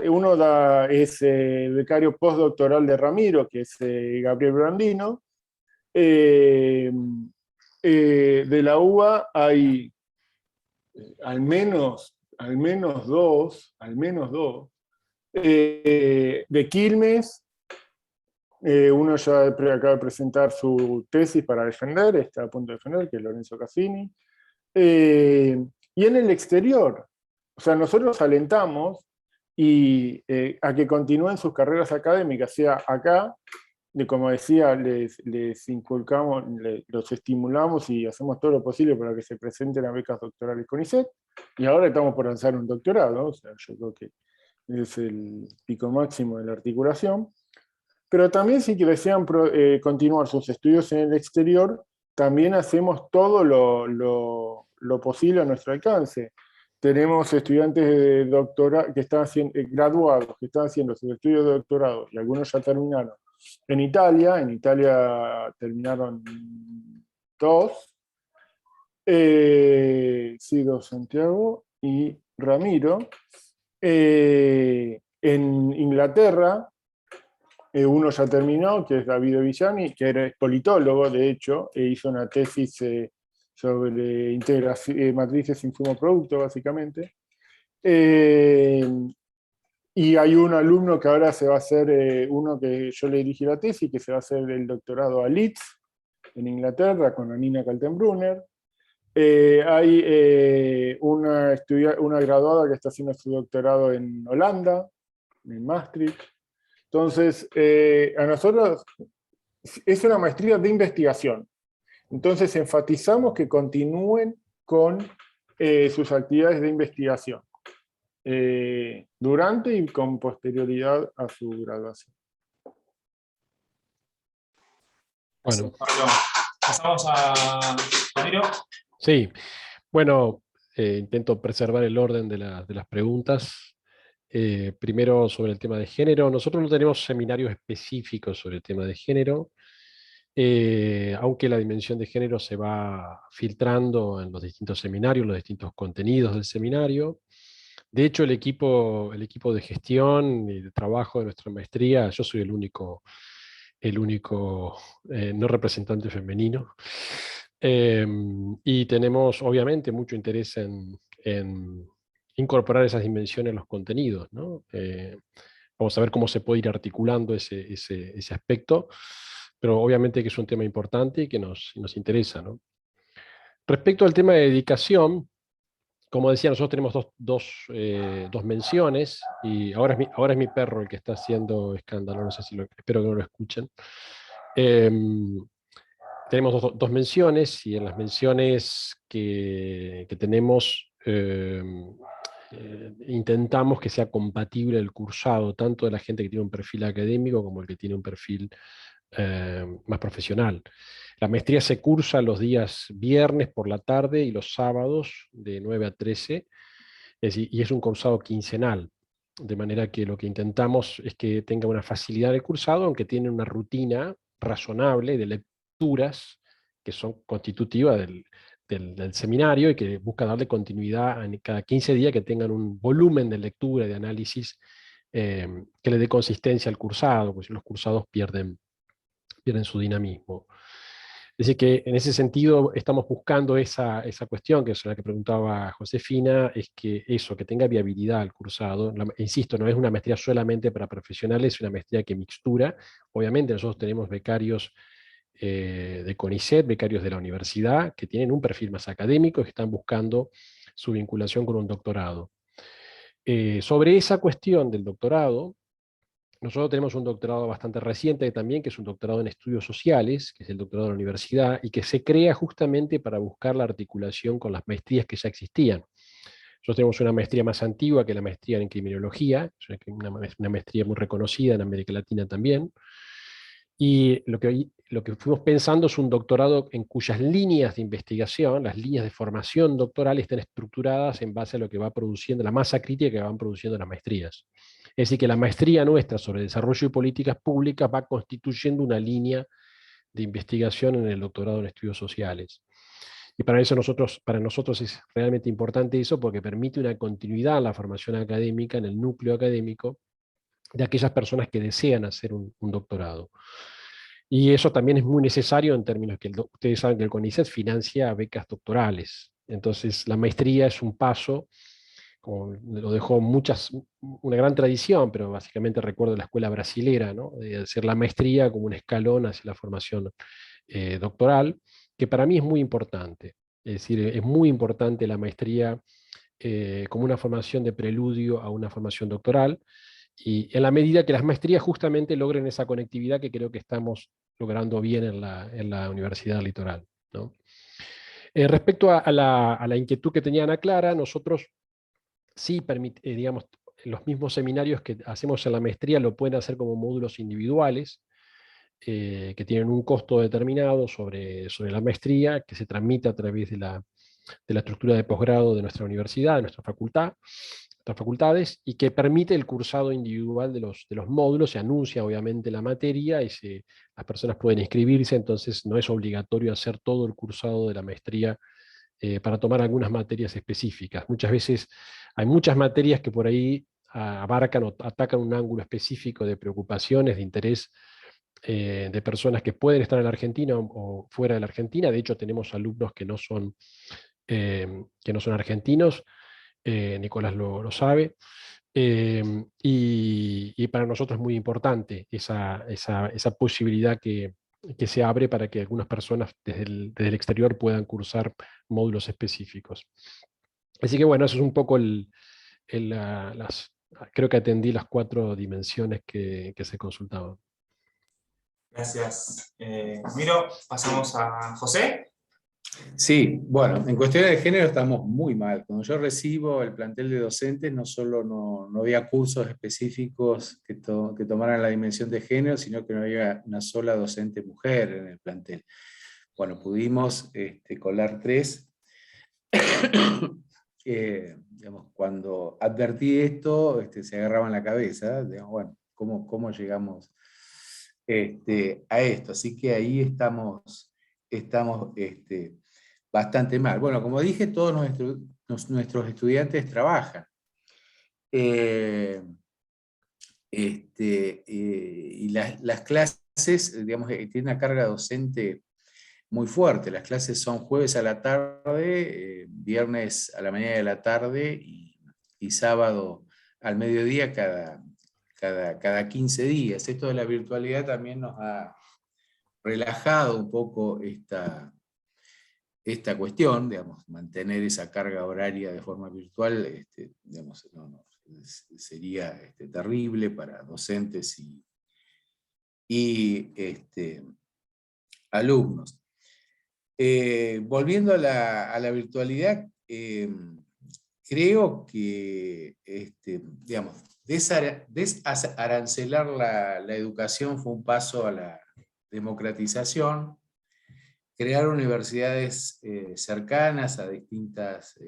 Speaker 5: es becario postdoctoral de Ramiro, que es Gabriel Brandino. De la UBA hay al menos dos, de Quilmes, Uno ya acaba de presentar su tesis para defender, está a punto de defender, que es Lorenzo Cassini. Y en el exterior, o sea, nosotros alentamos a que continúen sus carreras académicas, sea acá, como decía, les inculcamos, los estimulamos y hacemos todo lo posible para que se presenten a becas doctorales con CONICET, y ahora estamos por lanzar un doctorado, o sea, yo creo que es el pico máximo de la articulación. Pero también si desean continuar sus estudios en el exterior, también hacemos todo lo posible a nuestro alcance. Tenemos estudiantes de doctorado que están haciendo, graduados, que están haciendo sus estudios de doctorado, y algunos ya terminaron en Italia. En Italia terminaron 2. Sigo Santiago y Ramiro. En Inglaterra, uno ya terminó, que es David Villani, que era politólogo, de hecho, e hizo una tesis sobre matrices insumo-producto, básicamente. Y hay un alumno que ahora se va a hacer, uno que yo le dirigí la tesis, que se va a hacer el doctorado a Leeds, en Inglaterra, con Anina Kaltenbrunner. Hay una graduada que está haciendo su doctorado en Holanda, en Maastricht. Entonces, a nosotros es una maestría de investigación. Entonces, enfatizamos que continúen con sus actividades de investigación durante y con posterioridad a su graduación.
Speaker 2: Bueno.
Speaker 1: Pasamos a Ramiro.
Speaker 2: Sí, bueno, intento preservar el orden de las preguntas. Primero sobre el tema de género. Nosotros no tenemos seminarios específicos sobre el tema de género, aunque la dimensión de género se va filtrando en los distintos seminarios, los distintos contenidos del seminario. De hecho, el equipo de gestión y de trabajo de nuestra maestría, yo soy el único no representante femenino. Y tenemos obviamente mucho interés en incorporar esas dimensiones en los contenidos, ¿no? Vamos a ver cómo se puede ir articulando ese aspecto, pero obviamente que es un tema importante y que nos interesa, ¿no? Respecto al tema de dedicación, como decía, nosotros tenemos dos menciones, y ahora es mi perro el que está haciendo escándalo, no sé si espero que no lo escuchen. Tenemos dos menciones, y en las menciones que tenemos intentamos que sea compatible el cursado, tanto de la gente que tiene un perfil académico como el que tiene un perfil más profesional. La maestría se cursa los días viernes por la tarde y los sábados de 9 a 13, y es un cursado quincenal, de manera que lo que intentamos es que tenga una facilidad de cursado, aunque tiene una rutina razonable de lecturas que son constitutivas del seminario y que busca darle continuidad en cada 15 días, que tengan un volumen de lectura y de análisis que le dé consistencia al cursado, pues los cursados pierden su dinamismo. Es decir, que en ese sentido estamos buscando esa cuestión, que es la que preguntaba Josefina, es que tenga viabilidad al cursado. Insisto, no es una maestría solamente para profesionales, es una maestría que mixtura. Obviamente nosotros tenemos becarios de CONICET, becarios de la universidad, que tienen un perfil más académico y que están buscando su vinculación con un doctorado. Sobre esa cuestión del doctorado, nosotros tenemos un doctorado bastante reciente también, que es un doctorado en estudios sociales, que es el doctorado de la universidad, y que se crea justamente para buscar la articulación con las maestrías que ya existían. Nosotros tenemos una maestría más antigua que la maestría en criminología, una maestría muy reconocida en América Latina también, y lo que fuimos pensando es un doctorado en cuyas líneas de investigación, las líneas de formación doctoral, estén estructuradas en base a lo que va produciendo, la masa crítica que van produciendo las maestrías. Es decir, que la maestría nuestra sobre desarrollo y políticas públicas va constituyendo una línea de investigación en el doctorado en estudios sociales. Y para nosotros es realmente importante eso, porque permite una continuidad en la formación académica, en el núcleo académico, de aquellas personas que desean hacer un doctorado. Y eso también es muy necesario en términos que ustedes saben que el CONICET financia becas doctorales. Entonces, la maestría es un paso, lo dejó una gran tradición, pero básicamente recuerdo la escuela brasilera, ¿no? De hacer la maestría como un escalón hacia la formación doctoral, que para mí es muy importante. Es decir, es muy importante la maestría como una formación de preludio a una formación doctoral, y en la medida que las maestrías justamente logren esa conectividad que creo que estamos logrando bien en la Universidad Litoral, ¿no? Respecto a la inquietud que tenía Ana Clara, nosotros sí, digamos, los mismos seminarios que hacemos en la maestría lo pueden hacer como módulos individuales, que tienen un costo determinado sobre la maestría, que se transmite a través de la estructura de posgrado de nuestra universidad, de nuestras facultades, y que permite el cursado individual de los módulos. Se anuncia obviamente la materia y las personas pueden inscribirse, entonces no es obligatorio hacer todo el cursado de la maestría para tomar algunas materias específicas. Muchas veces hay muchas materias que por ahí abarcan o atacan un ángulo específico de preocupaciones, de interés de personas que pueden estar en la Argentina o fuera de la Argentina. De hecho, tenemos alumnos que no son argentinos, Nicolás lo sabe, y para nosotros es muy importante esa posibilidad que se abre para que algunas personas desde el exterior puedan cursar módulos específicos. Así que bueno, eso es un poco creo que atendí las 4 dimensiones que se consultaban.
Speaker 1: Gracias, Miro. Pasamos a José.
Speaker 3: Sí, bueno, en cuestiones de género estamos muy mal. Cuando yo recibo el plantel de docentes, no solo no había cursos específicos que tomaran la dimensión de género, sino que no había una sola docente mujer en el plantel. Bueno, pudimos colar 3. Digamos, cuando advertí esto, se agarraban la cabeza, digamos, bueno, ¿cómo llegamos a esto? Así que ahí estamos bastante mal. Bueno, como dije, todos nuestros estudiantes trabajan. Y las clases, digamos, tienen una carga docente muy fuerte. Las clases son jueves a la tarde, viernes a la mañana de la tarde y sábado al mediodía cada 15 días. Esto de la virtualidad también nos ha relajado un poco esta cuestión, digamos, mantener esa carga horaria de forma virtual, digamos, sería terrible para docentes y alumnos. Volviendo a la virtualidad, creo que digamos, desarancelar la educación fue un paso a la democratización. Crear universidades cercanas a distintas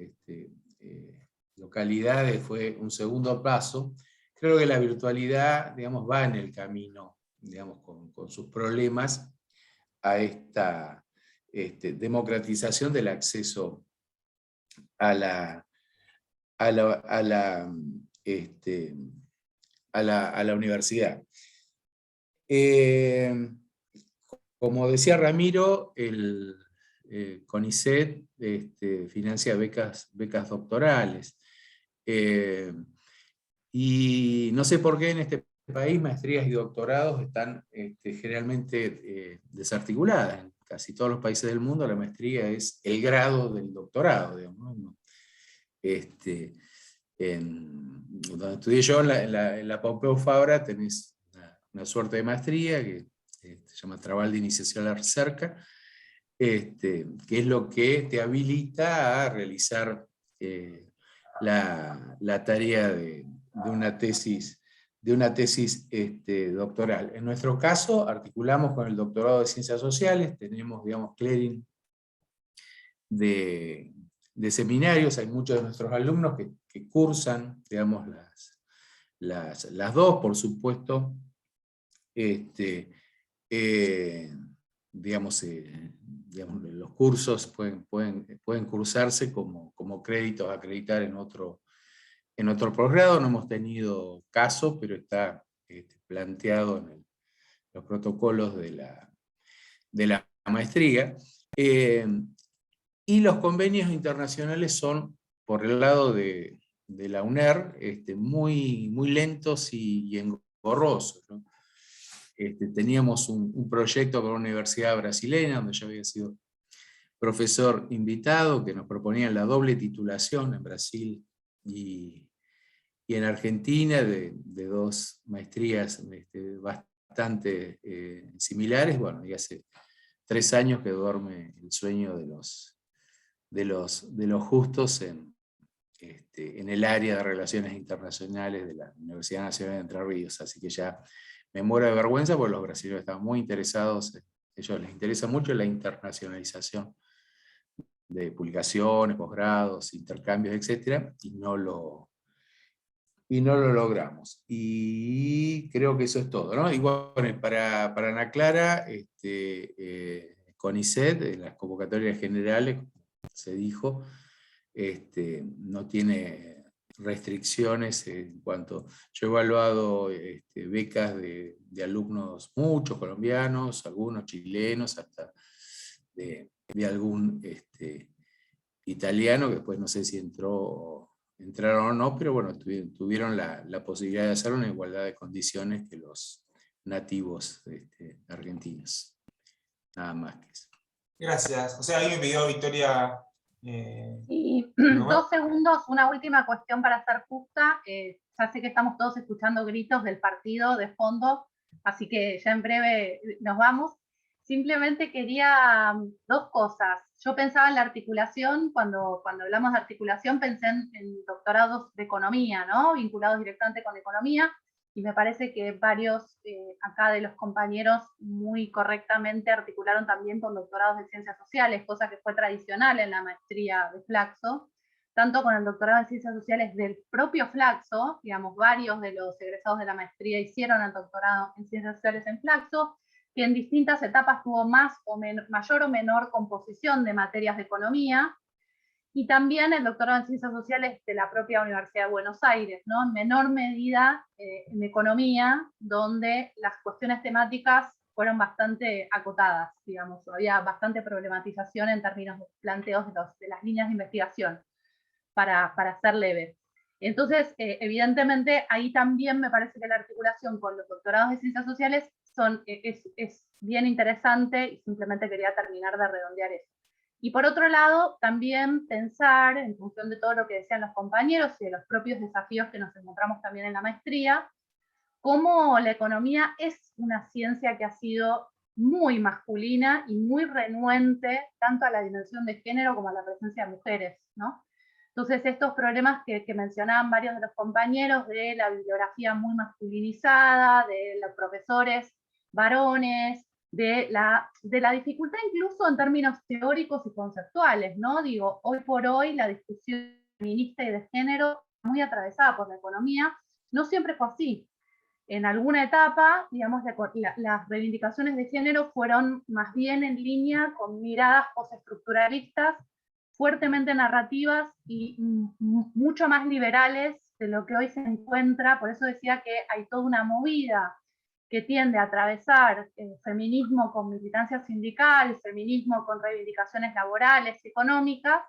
Speaker 3: localidades fue un segundo paso. Creo que la virtualidad, digamos, va en el camino, digamos, con sus problemas, a esta democratización del acceso a la universidad. Como decía Ramiro, el CONICET financia becas doctorales. Y no sé por qué en este país maestrías y doctorados están generalmente desarticuladas. En casi todos los países del mundo la maestría es el grado del doctorado, digamos, ¿no? Donde estudié yo, en la Pompeu Fabra, tenés una suerte de maestría que se llama Trabal de Iniciación a la Recerca, que es lo que te habilita a realizar la tarea de una tesis doctoral. En nuestro caso, articulamos con el doctorado de Ciencias Sociales, tenemos, digamos, clearing de seminarios. Hay muchos de nuestros alumnos que cursan, digamos, las dos, por supuesto. Digamos, los cursos pueden cursarse como créditos a acreditar en otro posgrado. No hemos tenido caso, pero está planteado en los protocolos de la maestría. Y los convenios internacionales son por el lado de la UNER, muy, muy lentos y engorrosos, ¿no? Teníamos un proyecto con una universidad brasileña, donde yo había sido profesor invitado, que nos proponían la doble titulación en Brasil y en Argentina, de dos maestrías bastante similares. Bueno, y hace 3 años que duerme el sueño de los justos en el área de relaciones internacionales de la Universidad Nacional de Entre Ríos, así que ya me muero de vergüenza porque los brasileños estaban muy interesados, ellos les interesa mucho la internacionalización de publicaciones, posgrados, intercambios, etc., y no lo logramos. Y creo que eso es todo, ¿no? Y bueno, para Ana Clara, CONICET, en las convocatorias generales, se dijo, no tiene restricciones en cuanto... Yo he evaluado becas de alumnos, muchos colombianos, algunos chilenos, hasta de algún italiano, que después no sé si entraron o no, pero bueno, tuvieron la posibilidad de hacerlo en igualdad de condiciones que los nativos argentinos. Nada más que eso.
Speaker 1: Gracias. O sea, ahí me pidió Victoria...
Speaker 4: Y 2 segundos, una última cuestión para ser justa. Ya sé que estamos todos escuchando gritos del partido de fondo, así que ya en breve nos vamos. Simplemente quería 2 cosas. Yo pensaba en la articulación, cuando hablamos de articulación pensé en doctorados de economía, ¿no? Vinculados directamente con economía, y me parece que varios acá de los compañeros muy correctamente articularon también con doctorados de ciencias sociales, cosa que fue tradicional en la maestría de Flaxo, tanto con el doctorado en ciencias sociales del propio Flaxo, digamos, varios de los egresados de la maestría hicieron el doctorado en ciencias sociales en Flaxo, que en distintas etapas tuvo mayor o menor composición de materias de economía, y también el doctorado en Ciencias Sociales de la propia Universidad de Buenos Aires, ¿no? En menor medida en economía, donde las cuestiones temáticas fueron bastante acotadas, digamos, había bastante problematización en términos de planteos de las líneas de investigación, para ser leve. Entonces, evidentemente, ahí también me parece que la articulación con los doctorados de Ciencias Sociales es bien interesante, y simplemente quería terminar de redondear eso. Y por otro lado, también pensar, en función de todo lo que decían los compañeros y de los propios desafíos que nos encontramos también en la maestría, cómo la economía es una ciencia que ha sido muy masculina y muy renuente tanto a la dimensión de género como a la presencia de mujeres, ¿no? Entonces, estos problemas que mencionaban varios de los compañeros, de la bibliografía muy masculinizada, de los profesores varones, de la dificultad incluso en términos teóricos y conceptuales, ¿no? Digo, hoy por hoy la discusión feminista y de género muy atravesada por la economía, no siempre fue así. En alguna etapa, digamos, las reivindicaciones de género fueron más bien en línea con miradas postestructuralistas, fuertemente narrativas y mucho más liberales de lo que hoy se encuentra. Por eso decía que hay toda una movida que tiende a atravesar el feminismo con militancia sindical, el feminismo con reivindicaciones laborales, económicas,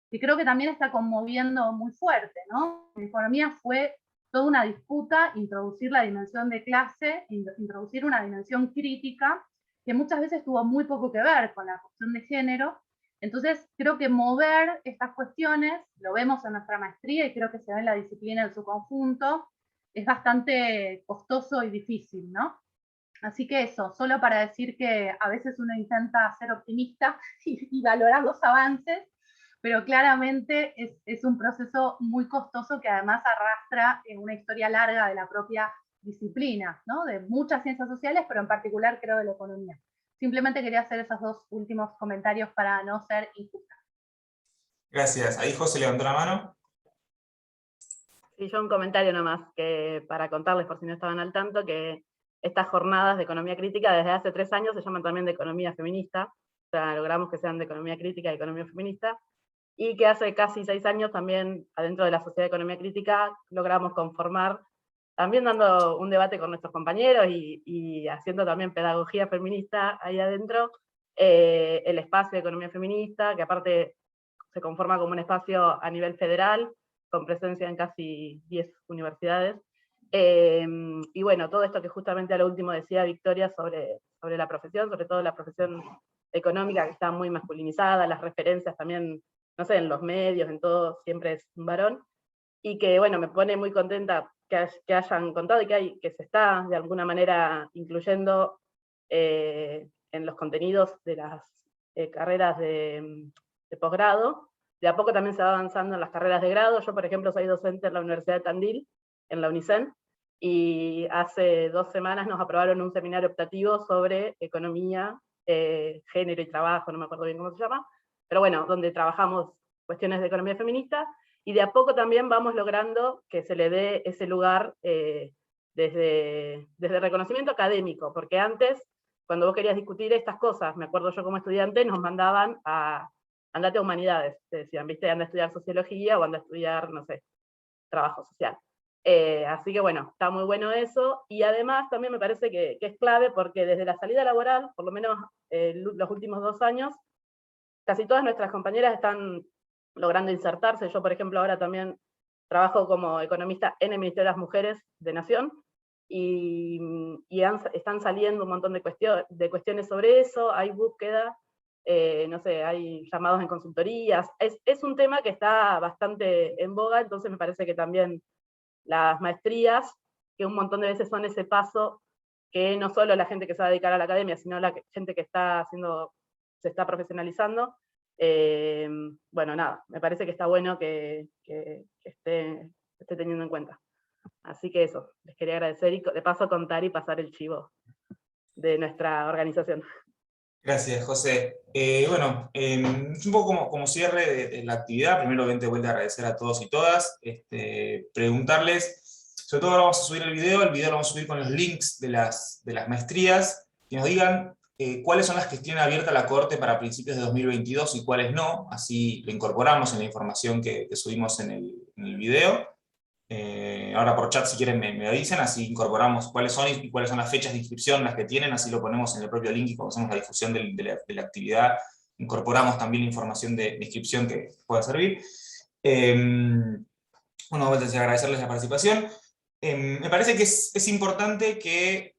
Speaker 4: que creo que también está conmoviendo muy fuerte, ¿no? La economía fue toda una disputa, introducir la dimensión de clase, introducir una dimensión crítica, que muchas veces tuvo muy poco que ver con la cuestión de género. Entonces, creo que mover estas cuestiones, lo vemos en nuestra maestría y creo que se ve en la disciplina en su conjunto, es bastante costoso y difícil, ¿no? Así que eso, solo para decir que a veces uno intenta ser optimista y valorar los avances, pero claramente es un proceso muy costoso que además arrastra una historia larga de la propia disciplina, ¿no? De muchas ciencias sociales, pero en particular creo de la economía. Simplemente quería hacer esos 2 últimos comentarios para no ser injusta.
Speaker 1: Gracias. Ahí José levantó la mano.
Speaker 6: Sí, yo un comentario nomás, que para contarles, por si no estaban al tanto, que estas jornadas de economía crítica desde hace 3 años se llaman también de economía feminista, o sea, logramos que sean de economía crítica y economía feminista, y que hace casi 6 años también, adentro de la Sociedad de Economía Crítica, logramos conformar, también dando un debate con nuestros compañeros y haciendo también pedagogía feminista ahí adentro, el espacio de economía feminista, que aparte se conforma como un espacio a nivel federal, con presencia en casi 10 universidades. Y bueno, todo esto que justamente a lo último decía Victoria sobre la profesión, sobre todo la profesión económica, que está muy masculinizada, las referencias también, no sé, en los medios, en todo, siempre es un varón, y que bueno, me pone muy contenta que hayan contado y que se está de alguna manera incluyendo en los contenidos de las carreras de posgrado. De a poco también se va avanzando en las carreras de grado. Yo, por ejemplo, soy docente en la Universidad de Tandil, en la UNICEN, y hace 2 semanas nos aprobaron un seminario optativo sobre economía, género y trabajo, no me acuerdo bien cómo se llama, pero bueno, donde trabajamos cuestiones de economía feminista, y de a poco también vamos logrando que se le dé ese lugar desde reconocimiento académico, porque antes, cuando vos querías discutir estas cosas, me acuerdo yo como estudiante, nos mandaban a andate a humanidades, te decían, viste, anda a estudiar sociología o anda a estudiar, no sé, trabajo social. Así que bueno, está muy bueno eso, y además también me parece que es clave porque desde la salida laboral, por lo menos los últimos 2 años, casi todas nuestras compañeras están logrando insertarse. Yo, por ejemplo, ahora también trabajo como economista en el Ministerio de las Mujeres de Nación, y están saliendo un montón de cuestiones sobre eso, hay búsqueda, no sé, hay llamados en consultorías, es un tema que está bastante en boga, entonces me parece que también las maestrías, que un montón de veces son ese paso que no solo la gente que se va a dedicar a la academia, sino la gente que se está profesionalizando. Bueno, nada, me parece que está bueno que esté teniendo en cuenta. Así que eso, les quería agradecer y de paso contar y pasar el chivo de nuestra organización.
Speaker 1: Gracias, José. Bueno, un poco como cierre de la actividad, primero obviamente vuelvo a agradecer a todos y todas, preguntarles, sobre todo ahora vamos a subir el video lo vamos a subir con los links de las maestrías, que nos digan cuáles son las que tienen abierta la cohorte para principios de 2022 y cuáles no, así lo incorporamos en la información que subimos en el video. Ahora por chat si quieren me dicen, así incorporamos cuáles son y cuáles son las fechas de inscripción, las que tienen, así lo ponemos en el propio link y cuando hacemos la difusión de la actividad, incorporamos también la información de inscripción que pueda servir. Bueno, agradecerles la participación. Me parece que es importante que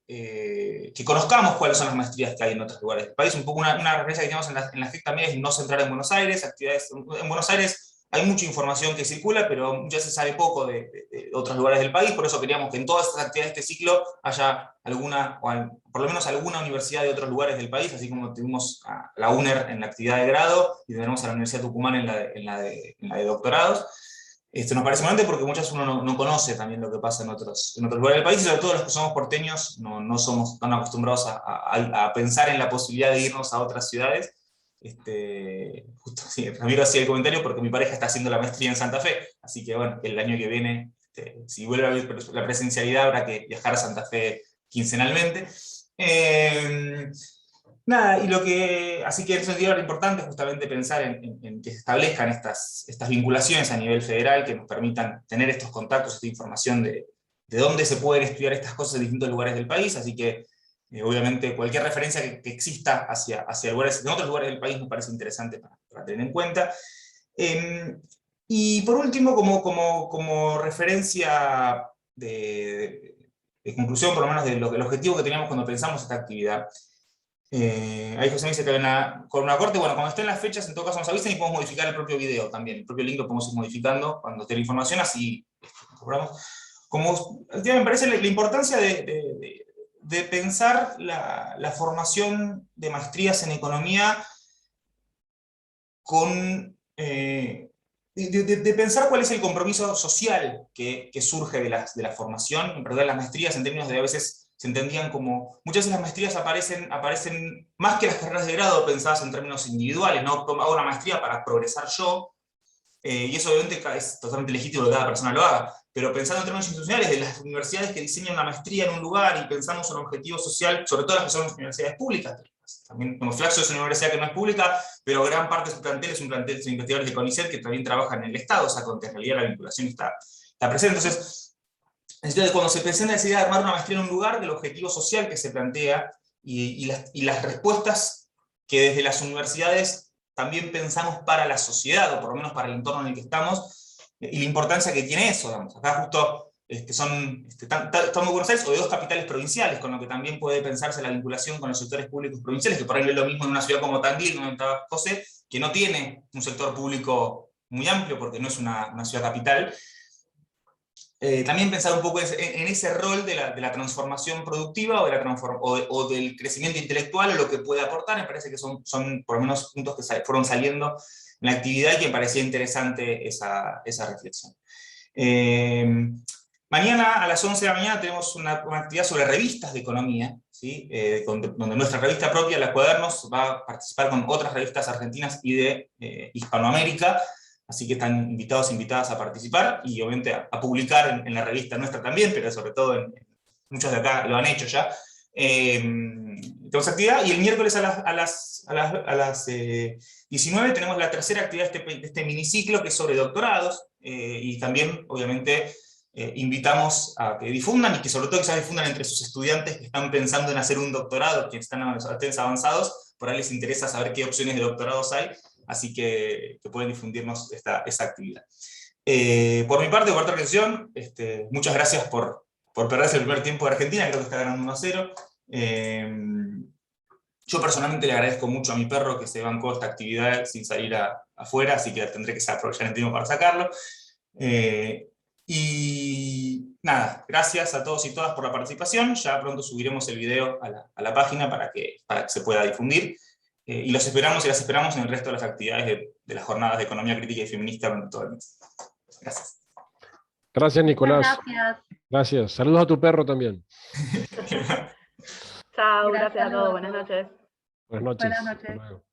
Speaker 1: conozcamos cuáles son las maestrías que hay en otros lugares del país. Un poco una referencia que tenemos en la FIC también es no centrar en Buenos Aires, actividades en Buenos Aires. Hay mucha información que circula, pero ya se sabe poco de otros lugares del país, por eso queríamos que en todas estas actividades de este ciclo haya alguna, por lo menos alguna universidad de otros lugares del país, así como tuvimos a la UNER en la actividad de grado, y tenemos a la Universidad de Tucumán en la de doctorados. Nos parece importante porque muchas veces uno no conoce también lo que pasa en otros lugares del país, y sobre todo los que somos porteños no somos tan acostumbrados a pensar en la posibilidad de irnos a otras ciudades. Justo sí, Ramiro hacía el comentario porque mi pareja está haciendo la maestría en Santa Fe, así que bueno, el año que viene, si vuelve a haber la presencialidad, habrá que viajar a Santa Fe quincenalmente. Nada, así que en ese sentido era importante justamente pensar en que se establezcan estas vinculaciones a nivel federal que nos permitan tener estos contactos, esta información de dónde se pueden estudiar estas cosas en distintos lugares del país, así que obviamente cualquier referencia que exista hacia lugares, en otros lugares del país nos parece interesante para tener en cuenta. Y por último, como referencia de conclusión, por lo menos del objetivo que teníamos cuando pensamos esta actividad, ahí José me dice que con una corte, bueno, cuando estén las fechas, en todo caso nos avisen y podemos modificar el propio video también, el propio link lo podemos ir modificando cuando esté la información, así cobramos. Me parece la importancia de pensar la formación de maestrías en economía de pensar cuál es el compromiso social que surge de la formación. En verdad las maestrías en términos de a veces se entendían como, muchas veces las maestrías aparecen más que las carreras de grado pensadas en términos individuales, ¿no? Hago una maestría para progresar yo, y eso obviamente es totalmente legítimo que cada persona lo haga, pero pensando en términos institucionales de las universidades que diseñan una maestría en un lugar y pensamos en un objetivo social, sobre todo las que son universidades públicas, también como Flaxo es una universidad que no es pública, pero gran parte de su plantel es un plantel de investigadores de CONICET que también trabajan en el Estado, o sea, con que en realidad la vinculación está presente. Entonces, cuando se presenta la idea de armar una maestría en un lugar, del objetivo social que se plantea y las respuestas que desde las universidades también pensamos para la sociedad, o por lo menos para el entorno en el que estamos, y la importancia que tiene eso, digamos. Acá justo estamos en Buenos Aires, o de dos capitales provinciales, con lo que también puede pensarse la vinculación con los sectores públicos provinciales, que por ahí no es lo mismo en una ciudad como Tandil, como en José, que no tiene un sector público muy amplio, porque no es una ciudad capital. También pensar un poco en ese rol de la transformación productiva o del crecimiento intelectual, o lo que puede aportar. Me parece que son por lo menos puntos que fueron saliendo en la actividad y que me parecía interesante esa reflexión. Mañana a las 11 de la mañana tenemos una actividad sobre revistas de economía, ¿sí? Donde nuestra revista propia, La Cuadernos, va a participar con otras revistas argentinas y de Hispanoamérica, así que están invitados e invitadas a participar, y obviamente a publicar en la revista nuestra también, pero sobre todo muchos de acá lo han hecho ya. Tenemos actividad, y el miércoles a las 19 tenemos la tercera actividad de este miniciclo, que es sobre doctorados, y también, obviamente, invitamos a que difundan, y que sobre todo que se difundan entre sus estudiantes que están pensando en hacer un doctorado, que están avanzados, por ahí les interesa saber qué opciones de doctorados hay, así que pueden difundirnos esa actividad. Por mi parte, cuarta organización, muchas gracias por perderse el primer tiempo de Argentina, creo que está ganando 1-0. Yo personalmente le agradezco mucho a mi perro que se bancó esta actividad sin salir afuera, así que tendré que aprovechar el tiempo para sacarlo. Y nada, gracias a todos y todas por la participación. Ya pronto subiremos el video a la página para que se pueda difundir. Y los esperamos y las esperamos en el resto de las actividades de las jornadas de economía crítica y feminista durante todo el mes. Gracias.
Speaker 2: Gracias, Nicolás.
Speaker 4: Gracias.
Speaker 2: Gracias. Saludos a tu perro también.
Speaker 6: Chao, gracias a todos, buenas noches.
Speaker 2: Buenas noches.
Speaker 4: Buenas noches.
Speaker 2: Hasta luego.